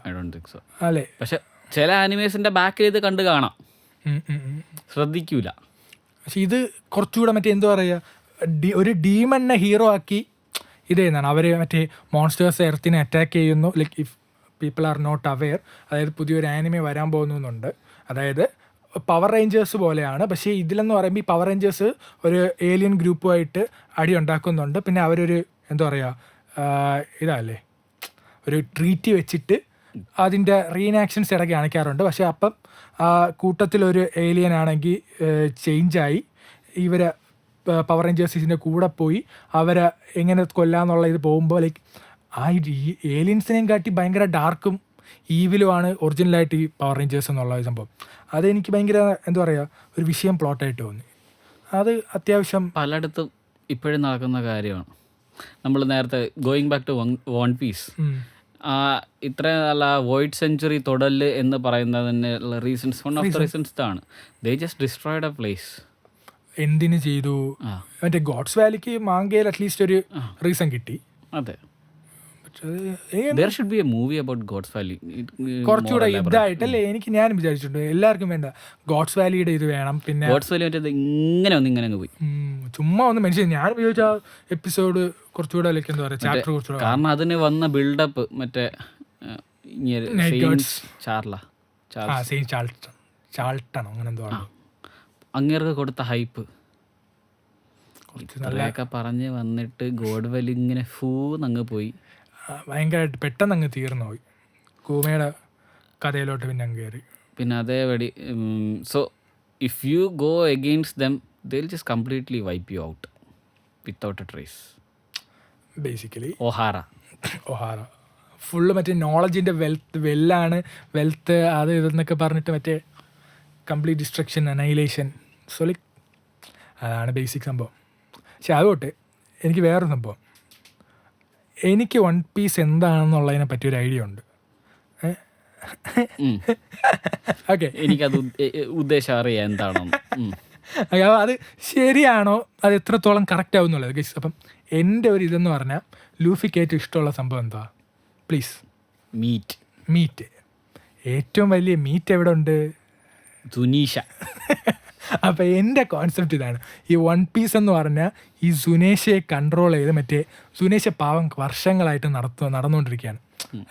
അല്ലേ? പക്ഷെ ചില ആനിമേഷൻ്റെ ബാക്കിൽ ഇത് കണ്ടു കാണാം, ശ്രദ്ധിക്കൂല. പക്ഷെ ഇത് കുറച്ചുകൂടെ മറ്റേ എന്താ പറയുക, ഒരു ഡീമണ്ണെ ഹീറോ ആക്കി ഇത് ചെയ്യുന്നതാണ്. അവർ മറ്റേ മോൺസ്റ്റേഴ്സ് എർത്തിനെ അറ്റാക്ക് ചെയ്യുന്നു, like if people are not aware. അതായത് പുതിയൊരു ആനിമെ വരാൻ പോകുന്നുണ്ട്, അതായത് പവർ റേഞ്ചേഴ്സ് പോലെയാണ്. പക്ഷേ ഇതിലെന്ന് പറയുമ്പോൾ ഈ പവർ റേഞ്ചേഴ്സ് ഒരു ഏലിയൻ ഗ്രൂപ്പുമായിട്ട് അടി ഉണ്ടാക്കുന്നുണ്ട്. പിന്നെ അവരൊരു എന്താ പറയുക ഇതല്ലേ, ഒരു ട്രീറ്റ് വെച്ചിട്ട് അതിൻ്റെ റീനാക്ഷൻസ് ഇടയ്ക്ക് കാണിക്കാറുണ്ട്. പക്ഷെ അപ്പം കൂട്ടത്തിലൊരു ഏലിയൻ ആണെങ്കിൽ ചേഞ്ചായി ഇവരെ പവർ റേഞ്ചേഴ്സിൻ്റെ കൂടെ പോയി അവരെ എങ്ങനെ കൊല്ലാന്നുള്ള ഇത് പോകുമ്പോൾ ലൈക്ക് ആ ഏലിയൻസിനെയും കാട്ടി ഭയങ്കര ഡാർക്കും ഈവിലുമാണ് ഒറിജിനലായിട്ട് ഈ പവർ റേഞ്ചേഴ്സ് എന്നുള്ള സംഭവം. അതെനിക്ക് ഭയങ്കര എന്താ പറയുക ഒരു വിഷയം പ്ലോട്ടായിട്ട് തോന്നി. അത് അത്യാവശ്യം പലയിടത്തും ഇപ്പോഴും നടക്കുന്ന കാര്യമാണ്. നമ്മൾ നേരത്തെ going back to One Piece, ഇത്ര നല്ല വോയിഡ് സെഞ്ചുറി തൊടല് എന്ന് പറയുന്നതിന് reasons, one of the reasons ഇതാണ്. They just destroyed a place. എന്തിനു ചെയ്തു? മറ്റേ ഗോഡ്സ് വാലിക്ക് മാങ്കയിൽ അറ്റ്ലീസ്റ്റ് ഒരു റീസൺ കിട്ടി. അതെ, there should be a movie about God's Valley. കുറച്ചുകൂടെ ഇതായിട്ടല്ലേ ഞാൻ വിചാരിച്ചിട്ടുണ്ട്. എല്ലാവർക്കും വേണ്ട ഗോഡ്സ് വാലിയുടെ ഇത് വേണം. പിന്നെ ഗോഡ്സ് വാലി മറ്റേ ഇങ്ങനെ അങ്ങ് പോയി ചുമ്മാ ഒന്ന് മെൻഷൻ. ഞാൻ ഉപയോഗിച്ച എപ്പിസോഡ് കുറച്ചുകൂടെ എന്താ പറയുക ചാപ്റ്റർ കുറച്ചുകൂടെ, കാരണം അതിന് വന്ന ബിൽഡപ്പ് മറ്റേ ചാൾട്ടൺ അങ്ങനെ എന്തോ അങ്ങേർക്ക് കൊടുത്ത ഹൈപ്പ് ഇത്രയൊക്കെ പറഞ്ഞ് വന്നിട്ട് ഗോഡ് വാലി ഇങ്ങനെ ഫൂന്നങ്ങ് പോയി. ഭയങ്കരമായിട്ട് പെട്ടെന്ന് അങ്ങ് തീർന്നു പോയി. കൂമയുടെ കഥയിലോട്ട് പിന്നെ അങ്ങ് കയറി. പിന്നെ അതേപടി so if you go against them they will just completely wipe you out without a trace. Basically Ohara full മറ്റേ നോളജിൻ്റെ വെൽത്ത് അത് ഇതെന്നൊക്കെ പറഞ്ഞിട്ട് മറ്റേ complete destruction, annihilation. So like അതാണ് ബേസിക് സംഭവം. പക്ഷെ അതുകൊട്ടെ എനിക്ക് വേറൊരു സംഭവം, എനിക്ക് വൺ പീസ് എന്താണെന്നുള്ളതിനെ പറ്റി ഒരു ഐഡിയ ഉണ്ട്. ഓക്കെ, എനിക്കത് ഉദ്ദേശം അറിയാം എന്താണെന്ന്. അത് ശരിയാണോ, അത് എത്രത്തോളം കറക്റ്റ് ആവും എന്നുള്ളത് ഗൈസ്. അപ്പം എൻ്റെ ഒരു ഇതെന്ന് പറഞ്ഞാൽ ലൂഫിക്ക് ഏറ്റവും ഇഷ്ടമുള്ള സംഭവം എന്താ? Please, meat. ഏറ്റവും വലിയ മീറ്റ് എവിടെ ഉണ്ട്? സുനീഷ. അപ്പം എൻ്റെ കോൺസെപ്റ്റ് ഇതാണ്. ഈ വൺ പീസ് എന്ന് പറഞ്ഞാൽ ഈ സുനേഷയെ കൺട്രോൾ ചെയ്ത് മറ്റേ സുനേഷ പാവം വർഷങ്ങളായിട്ട് നടന്നുകൊണ്ടിരിക്കുകയാണ്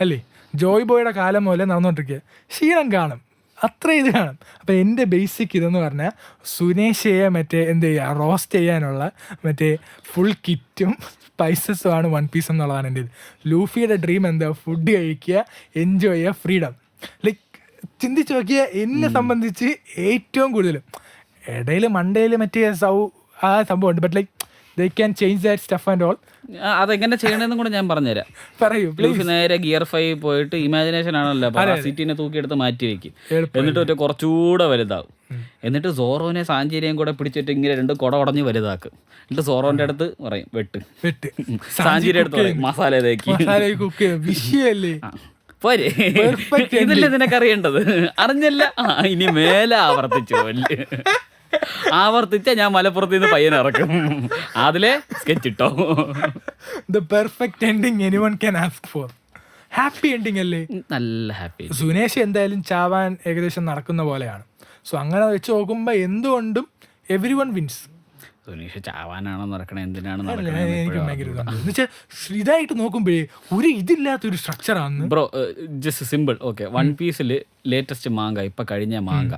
അല്ലേ? ജോയ് ബോയുടെ കാലം മുതലേ നടന്നുകൊണ്ടിരിക്കുക. ക്ഷീണം കാണും, അത്ര ഇത് കാണും. അപ്പം എൻ്റെ ബേസിക് ഇതെന്ന് പറഞ്ഞാൽ സുനേഷയെ മറ്റേ എന്ത് ചെയ്യുക, റോസ്റ്റ് ചെയ്യാനുള്ള മറ്റേ ഫുൾ കിറ്റും സ്പൈസസും ആണ് വൺ പീസ് എന്നുള്ളതാണ് എൻ്റെ ഇത്. ലൂഫിയുടെ ഡ്രീം എന്താ? ഫുഡ് കഴിക്കുക, എൻജോയ് ചെയ്യുക, ഫ്രീഡം. ലൈക്ക് ചിന്തിച്ച് നോക്കിയാൽ എന്നെ സംബന്ധിച്ച് ഏറ്റവും കൂടുതലും ഇടയിൽ മണ്ടയിൽ മറ്റേ ആ സംഭവമുണ്ട്. But like they can change that stuff and all. അതെങ്ങനെ ചെയ്യണമെന്നും കൂടെ ഞാൻ പറഞ്ഞുതരാം. പറയൂ ലൂഫി നേരെ ഗിയർ 5 പോയിട്ട് ഇമാജിനേഷൻ ആണല്ലോ, സിറ്റിനെ തൂക്കിയെടുത്ത് മാറ്റി വെക്കും. എന്നിട്ട് ഒറ്റ കുറച്ചുകൂടെ വലുതാവും. എന്നിട്ട് സോറോനെ സാഞ്ചേരിയും കൂടെ പിടിച്ചിട്ട് ഇങ്ങനെ 2 കുട ഉടഞ്ഞ് വലുതാക്കും. എന്നിട്ട് സോറോന്റെ അടുത്ത് പറയും വെട്ട്. സാഞ്ചേരി അടുത്ത് പറയും മസാല തേക്ക്. വിഷയല്ലേ? പോരെ, ഇതല്ലേ നിനക്കറിയേണ്ടത്? അറിഞ്ഞല്ല, ഇനി മേലെ ആവർത്തിച്ച ഞാൻ മലപ്പുറത്ത് നിന്ന് പയ്യനെ ഇറക്കും. അതിലെ സ്കെച്ച് ഇട്ടോ. The perfect ending anyone can ask for. Happy ending അല്ലേ? നല്ല ഹാപ്പി. സുനേഷ് എന്തായാലും ചാവാൻ ഏകദേശം നടക്കുന്ന പോലെയാണ്. സോ അങ്ങനെ വെച്ച് നോക്കുമ്പോൾ എന്തുകൊണ്ടും എവരി വൺ വിൻസ്. സുനീഷ് ചാവാനാണോ നടക്കണേ, എന്തിനാണ് എനിക്ക് ഭയങ്കര എന്നുവെച്ചാൽ ഇതായിട്ട് നോക്കുമ്പോഴേ ഒരു ഇതില്ലാത്തൊരു സ്ട്രക്ചറാണ്. Bro just simple. Okay, One പീസിൽ ലേറ്റസ്റ്റ് മാങ്ക ഇപ്പം കഴിഞ്ഞ മാങ്ക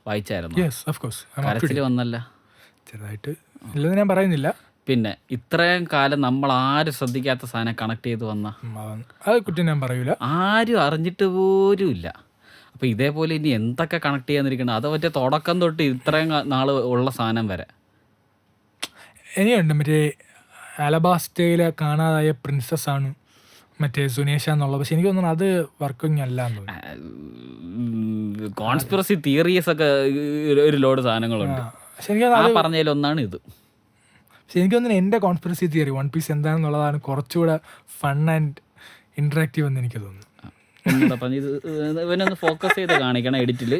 വായിച്ചായിരുന്നു. കരച്ചിൽ വന്നല്ല ചെറുതായിട്ട് ഇല്ലെന്ന് ഞാൻ പറയുന്നില്ല. പിന്നെ ഇത്രയും കാലം നമ്മൾ ആരും ശ്രദ്ധിക്കാത്ത സാധനം കണക്ട് ചെയ്ത് വന്ന അത് കുറ്റം ഞാൻ പറയൂല, ആരും അറിഞ്ഞിട്ട് പോലും ഇല്ല. അപ്പോൾ ഇതേപോലെ ഇനി എന്തൊക്കെ കണക്ട് ചെയ്യാന്നിരിക്കണം. അത് മറ്റേ തുടക്കം തൊട്ട് ഇത്രയും നാൾ ഉള്ള സാധനം വരെ ഇനിയുണ്ട്. മറ്റേ അലബാസ്റ്റയിലെ കാണാതായ പ്രിൻസസ് ആണ് മറ്റേ സുനേഷ എന്നുള്ളത്. പക്ഷെ എനിക്ക് തോന്നുന്നു അത് വർക്കിംഗ് അല്ല എന്ന് തോന്നുന്നു. കോൺസ്പിറസി തിയറീസ് ഒക്കെ ഒരു ലോഡ് സാധനങ്ങളുണ്ട്. പറഞ്ഞതിലൊന്നാണ് ഇത്. പക്ഷെ എനിക്ക് തോന്നുന്നു എൻ്റെ കോൺസ്പിറസി തിയറി വൺ പീസ് എന്താണെന്നുള്ളതാണ് കുറച്ചുകൂടെ ഫൺ ആൻഡ് ഇൻട്രാക്റ്റീവ് എന്ന് എനിക്ക് തോന്നുന്നു. ഇവനൊന്ന് ഫോക്കസ് ചെയ്ത് കാണിക്കണം എഡിറ്റിൽ.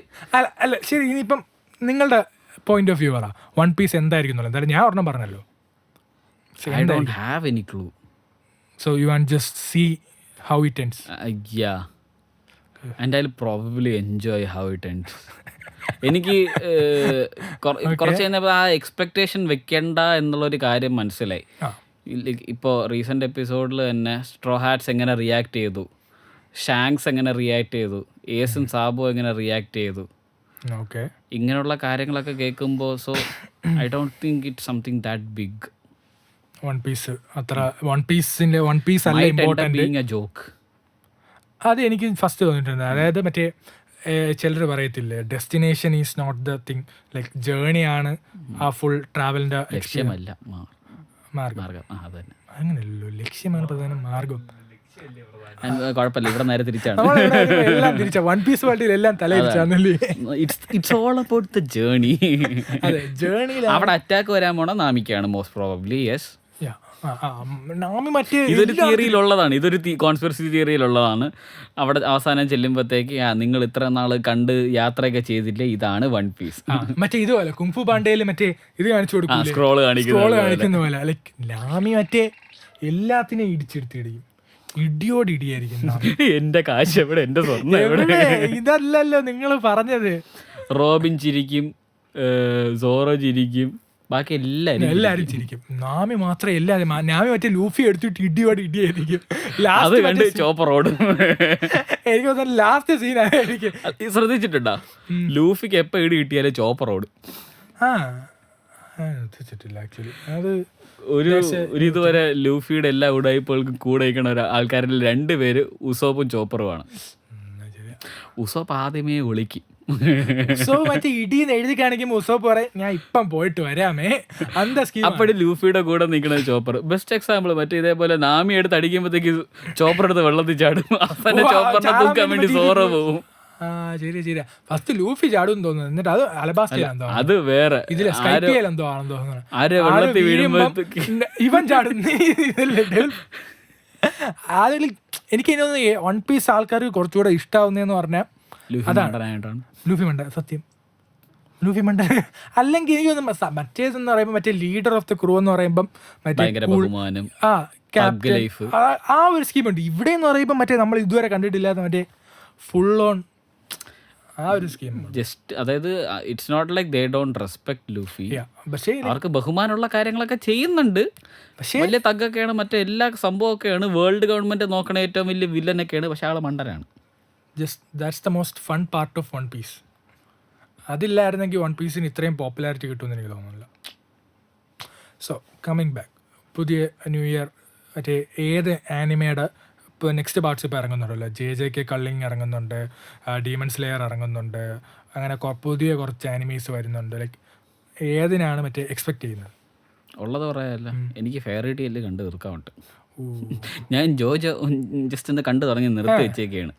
അല്ല ശരി, ഇനിയിപ്പം നിങ്ങളുടെ പോയിന്റ് ഓഫ് വ്യൂ പറ, വൺ പീസ് എന്തായിരിക്കും എന്നുള്ളത്. എന്തായാലും ഞാൻ ഒരെണ്ണം പറഞ്ഞല്ലോ. I don't have any clue. So you want just see how it ends? Yeah. And I'll probably enjoy how it ends. എനിക്ക് കുറച്ച് കഴിഞ്ഞപ്പോൾ ആ എക്സ്പെക്റ്റേഷൻ വെക്കണ്ട എന്നുള്ളൊരു കാര്യം മനസ്സിലായി. ഇപ്പോൾ റീസെൻ്റ് എപ്പിസോഡിൽ തന്നെ സ്ട്രോ ഹാറ്റ്സ് എങ്ങനെ റിയാക്ട് ചെയ്തു, ഷാങ്സ് എങ്ങനെ റിയാക്ട് ചെയ്തു, ഏസും സാബോ എങ്ങനെ റിയാക്ട് ചെയ്തു, ഇങ്ങനെയുള്ള കാര്യങ്ങളൊക്കെ കേൾക്കുമ്പോൾ so I don't think it something that big. One Piece അത്ര വൺ പീസിന്റെ വൺ പീസ് അല്ല ഇമ്പോർട്ടന്റ്, ബീയിങ് എ ജോക്ക്. അത് എനിക്ക് ഫസ്റ്റ് തോന്നിയിട്ടുണ്ട്. അതായത് മറ്റേ ചിലർ പറയത്തില്ലേ, destination is not the thing, like ജേണിയാണ് ആ ഫുൾ ട്രാവലിൻ്റെ ലക്ഷ്യമല്ല മാർഗം. മാർഗം. അതന്നെ, അങ്ങനെയല്ലോ, ലക്ഷ്യമാണ് പ്രധാന മാർഗം. കുഴപ്പമില്ല, ഇവിടെ നേരെ തിരിച്ചാണ്. എല്ലാം തിരിച്ച വൺ പീസ് വേൾഡിൽ എല്ലാം തലയിരിച്ചാന്നല്ലേ. It's all about the journey. അതെ, ജേണിയിൽ അവിടെ അറ്റാക്ക് വരാൻ പോണ നാമിക്കാണ് മോസ്റ്റ് പ്രോബബ്ലി. യെസ്, നാമി മറ്റേ ഇതൊരു തിയറിയിലുള്ളതാണ്, ഇതൊരു കോൺസ്പിറസി തിയറിയിലുള്ളതാണ്. അവിടെ അവസാനം ചെല്ലുമ്പോഴത്തേക്ക് നിങ്ങൾ ഇത്ര നാള് കണ്ട് യാത്രയൊക്കെ ചെയ്തില്ലേ, ഇതാണ് വൺ പീസ്. മറ്റേ ഇതുപോലെ കുംഫു പാണ്ഡേയില് മറ്റേ ഇത് കാണിച്ചു കൊടുക്കും, സ്ക്രോള് കാണിക്കുന്ന പോലെ. ലൈക്ക് നാമി മറ്റേ എല്ലാത്തിനെയും ഇടിച്ചെടുത്തിടിയും, ഇടിയോട് ഇടിയായിരിക്കും. എന്റെ കാശ് എവിടെ, എന്റെ സ്വർണ്ണം എവിടെ? ഇതല്ലല്ലോ നിങ്ങൾ പറഞ്ഞത്. റോബിൻ ചിരിക്കും, സോറോ ചിരിക്കും, ബാക്കി എല്ലാരും ചിരിക്കും. നാമി മാത്രം എല്ലാരും. നാമി മറ്റേ ലൂഫി എടുത്തിട്ട് ഇടിയോട് ഇടിയായിരിക്കും. അത് കണ്ട് ചോപ്പർ ഓടും. എനിക്ക് തോന്നുന്നു ലാസ്റ്റ് സീനായിരിക്കും. ശ്രദ്ധിച്ചിട്ടുണ്ടോ, ലൂഫിക്ക് എപ്പോ ഇടി കിട്ടിയാലും ചോപ്പർ ഓടും. ശ്രദ്ധിച്ചിട്ടില്ല ആക്ച്വലി. അത് ഒരു ഇതുവരെ ലൂഫിയുടെ എല്ലാ ഉടായ്പകൾക്കും കൂടെ ഇരിക്കണ ആൾക്കാരിൽ 2 പേര് ഉസോപ്പും ചോപ്പറുമാണ്. ഉസോപ്പ് ആദ്യമേ വിളിക്കും. മറ്റേ ഇടിന്ന് എഴുതി കാണിക്കുമ്പോൾ ഉസോപ്പ് പറയും, ഞാൻ ഇപ്പം പോയിട്ട് വരാമേ. അപ്പോഴും ലൂഫിയുടെ കൂടെ നിൽക്കുന്ന ചോപ്പർ. ബെസ്റ്റ് എക്സാമ്പിൾ മറ്റേ ഇതേപോലെ നാമി എടുത്ത് അടിക്കുമ്പോഴത്തേക്ക് ചോപ്പർ എടുത്ത് വെള്ളത്തിൽ ചാടും. അവസാനം ചോപ്പറിനെ തൂക്കാൻ വേണ്ടി സോറോ പോവും. ശരി ശരിയാ. ഫസ്റ്റ് ലൂഫി ചാടും തോന്നുന്നു, എന്നിട്ട് അത് അലബാസ്റ്റോ അത് വേറെ ഇതില് സ്കൈപ്പിയലെന്തോ ആണെന്ന് തോന്നുന്നു. ആരെ വെള്ളത്തിൽ വീഴുമ്പോഴത്തേക്ക് ഇവൻ ചാടുന്നു. അതിൽ എനിക്ക് തോന്നുന്നു വൺ പീസ് ആൾക്കാർക്ക് കുറച്ചുകൂടെ ഇഷ്ടാവുന്നതെന്ന് പറഞ്ഞാൽ അതാണ് ലൂഫി മണ്ട. സത്യം, ലൂഫി മണ്ട. അല്ലെങ്കിൽ എനിക്ക് തോന്നുന്നു മറ്റേതെന്ന് പറയുമ്പോൾ മറ്റേ ലീഡർ ഓഫ് ദ ക്രൂ എന്ന് പറയുമ്പം മറ്റേ ആ ഒരു സ്കീമുണ്ട്. ഇവിടെ എന്ന് പറയുമ്പോൾ മറ്റേ നമ്മൾ ഇതുവരെ കണ്ടിട്ടില്ലാത്ത മറ്റേ ഫുൾ ഓൺ ആ ഒരു സ്കീം. ജസ്റ്റ് അതായത് it's not like they don't respect Luffy. പക്ഷേ അവർക്ക് ബഹുമാനമുള്ള കാര്യങ്ങളൊക്കെ ചെയ്യുന്നുണ്ട്. പക്ഷേ വലിയ തഗ്ഗൊക്കെയാണ്, മറ്റേ എല്ലാ സംഭവമൊക്കെയാണ്. വേൾഡ് ഗവൺമെന്റ് നോക്കണ ഏറ്റവും വലിയ വില്ലനൊക്കെയാണ്. പക്ഷെ ആളെ മണ്ടനാണ്. Just that's the most fun part of One Piece. അതില്ലായിരുന്നെങ്കിൽ വൺ പീസിന് ഇത്രയും പോപ്പുലാരിറ്റി കിട്ടുമെന്ന് എനിക്ക് തോന്നുന്നില്ല. സോ കമ്മിങ് ബാക്ക്, പുതിയ ന്യൂ ഇയർ മറ്റേ ഏത് ആനിമയുടെ ഇപ്പോൾ നെക്സ്റ്റ് പാർട്സ് ഇപ്പോൾ ഇറങ്ങുന്നുണ്ടല്ലോ. JJK കള്ളിങ് ഇറങ്ങുന്നുണ്ട്, ഡീമൺ സ്ലെയർ ഇറങ്ങുന്നുണ്ട്, അങ്ങനെ പുതിയ കുറച്ച് ആനിമീസ് വരുന്നുണ്ട്. ലൈക്ക് ഏതിനാണ് മറ്റേ എക്സ്പെക്ട് ചെയ്യുന്നത്? ഉള്ളത് പറയാല്ല, എനിക്ക് ഫെയറിറ്റി അല്ലേ കണ്ട് തീർക്കാറുണ്ട്. ഞാൻ ജോജോ ജസ്റ്റ് ഒന്ന് കണ്ടു തുടങ്ങി നിർത്തി വെച്ചേക്കാണ്.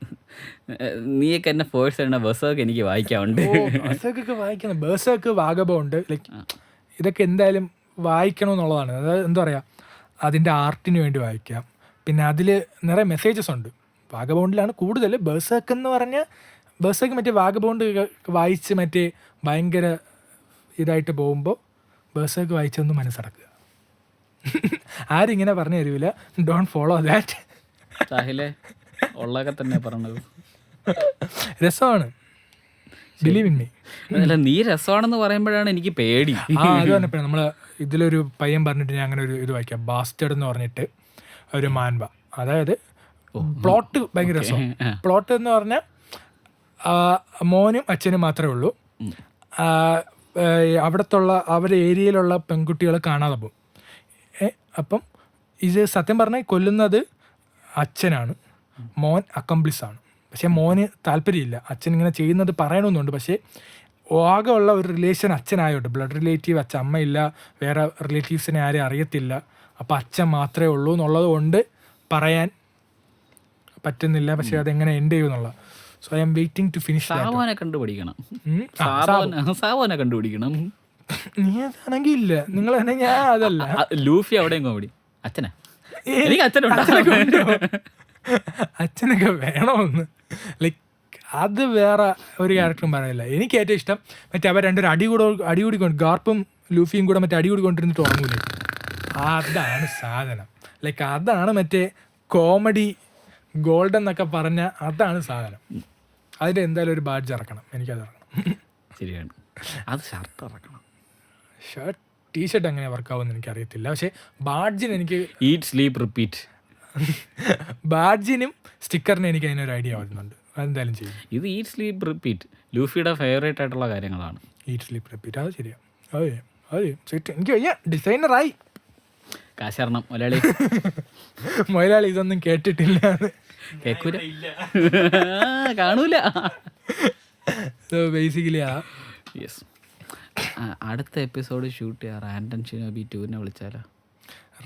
നീയൊക്കെ എന്നെ ഫോഴ്സ് ചെയ്യണ ബേഴ്സേക്ക് എനിക്ക് വായിക്കാറുണ്ട്. ബേഴ്സേക്കൊക്കെ വായിക്കണം. ബേഴ്സേക്ക് വാഗബോണ്ട്, ലൈക്ക് ഇതൊക്കെ എന്തായാലും വായിക്കണമെന്നുള്ളതാണ്. അതായത് എന്താ പറയുക, അതിൻ്റെ ആർട്ടിന് വേണ്ടി വായിക്കാം. പിന്നെ അതിൽ നിറയെ മെസ്സേജസ് ഉണ്ട്. വാഗബോണ്ടിലാണ് കൂടുതൽ. ബേഴ്സേക്ക് എന്ന് പറഞ്ഞാൽ ബേഴ്സേക്ക് മറ്റേ വാഗബോണ്ട് വായിച്ച് മറ്റേ ഭയങ്കര ഇതായിട്ട് പോകുമ്പോൾ ബേഴ്സേക്ക് വായിച്ചൊന്ന് മനസ്സടക്കുക. ആരിങ്ങനെ പറഞ്ഞു തരൂല. Don't follow that. സാഹിലേ ഉള്ളതൊക്കെ തന്നെ പറഞ്ഞത്. രസമാണ്, ബിലീവ് ഇൻ മീ. അല്ല, നീ രസമാണെന്ന് പറയുമ്പോഴാണ് എനിക്ക് പേടി. അത് പറഞ്ഞപ്പോഴാണ് നമ്മൾ ഇതിലൊരു പയ്യൻ പറഞ്ഞിട്ട് ഞാൻ അങ്ങനെ ഒരു ഇത് വായിക്കാം. ബാസ്റ്റഡ് എന്ന് പറഞ്ഞിട്ട് ഒരു മാൻവ. അതായത് പ്ലോട്ട് ഭയങ്കര രസമാണ്. പ്ലോട്ട് എന്ന് പറഞ്ഞാൽ മോനും അച്ഛനും മാത്രമേ ഉള്ളൂ. അവിടത്തുള്ള അവരുടെ ഏരിയയിലുള്ള പെൺകുട്ടികൾ കാണാതെ പോകും. അപ്പം ഇത് സത്യം പറഞ്ഞാൽ കൊല്ലുന്നത് അച്ഛനാണ്, മോൻ അക്കംപ്ലിസാണ്. പക്ഷേ മോന് താല്പര്യമില്ല. അച്ഛൻ ഇങ്ങനെ ചെയ്യുന്നത് പറയണമെന്നുണ്ട്. പക്ഷേ ആകെ ഉള്ള ഒരു റിലേഷൻ അച്ഛനായോട്ട്, ബ്ലഡ് റിലേറ്റീവ് അച്ഛൻ, അമ്മയില്ല, വേറെ റിലേറ്റീവ്സിനെ ആരെയും അറിയത്തില്ല. അപ്പോൾ അച്ഛൻ മാത്രമേ ഉള്ളൂ എന്നുള്ളത് കൊണ്ട് പറയാൻ പറ്റുന്നില്ല. പക്ഷേ അതെങ്ങനെ എൻഡ് ചെയ്യുമെന്നുള്ള. So I'm waiting to finish. സാവോനെ കണ്ടുപിടിക്കണം. നീ അതാണെങ്കിൽ ഇല്ല, നിങ്ങൾ തന്നെ. ഞാൻ അതല്ല. ലൂഫി അവിടെയും കോമഡി. അച്ഛനാ, എനിക്ക് അച്ഛനൊക്കെ വേണമെന്ന്. ലൈക്ക് അത് വേറെ ഒരു ക്യാരക്ടറും പറയില്ല. എനിക്ക് ഏറ്റവും ഇഷ്ടം മറ്റേ അവർ രണ്ടൊരു അടി കൂടിക്കൊണ്ട് ഗാർപ്പും ലൂഫിയും കൂടെ മറ്റേ അടി കൂടിക്കൊണ്ടിരുന്നിട്ട് ഉറങ്ങൂലേ, അതാണ് സാധനം. ലൈക്ക് അതാണ് മറ്റേ കോമഡി ഗോൾഡൻ എന്നൊക്കെ പറഞ്ഞ അതാണ് സാധനം. അതിൻ്റെ എന്തായാലും ഒരു ബാഡ്ജ് ഇറക്കണം. എനിക്കത് ഇറക്കണം. ശരിയാണ്, അത് ഷർട്ട് ഇറക്കണം. ഷർട്ട് ടീഷർട്ട് എങ്ങനെ വർക്കാവുമെന്ന് എനിക്കറിയത്തില്ല. പക്ഷേ ബാഡ്ജിന് എനിക്ക് ഈറ്റ് സ്ലീപ്പ് റിപ്പീറ്റ്, ബാഡ്ജിനും സ്റ്റിക്കറിനും എനിക്ക് അതിനൊരു ഐഡിയ വരുന്നുണ്ട്. അതെന്തായാലും ചെയ്യും. ഇത് ഈറ്റ് സ്ലീപ്പ് റിപ്പീറ്റ് ലൂഫിയുടെ ഫേവറേറ്റ് ആയിട്ടുള്ള കാര്യങ്ങളാണ്. ഈറ്റ് സ്ലീപ്പ് റിപ്പീറ്റ്, അത് ശരിയാണ്. അതെ അതെ സെറ്റ്. എനിക്ക് വയ്യ, ഡിസൈനറായി. കാശരണം മലയാളി മുതലാളി ഇതൊന്നും കേട്ടിട്ടില്ല. കേക്കൂല കാണൂല. So basically yes. അടുത്ത എപ്പിസോഡ് ഷൂട്ട് ചെയ്യാം റാൻഡം ഷിനോബി 2 വിളിച്ചാലോ?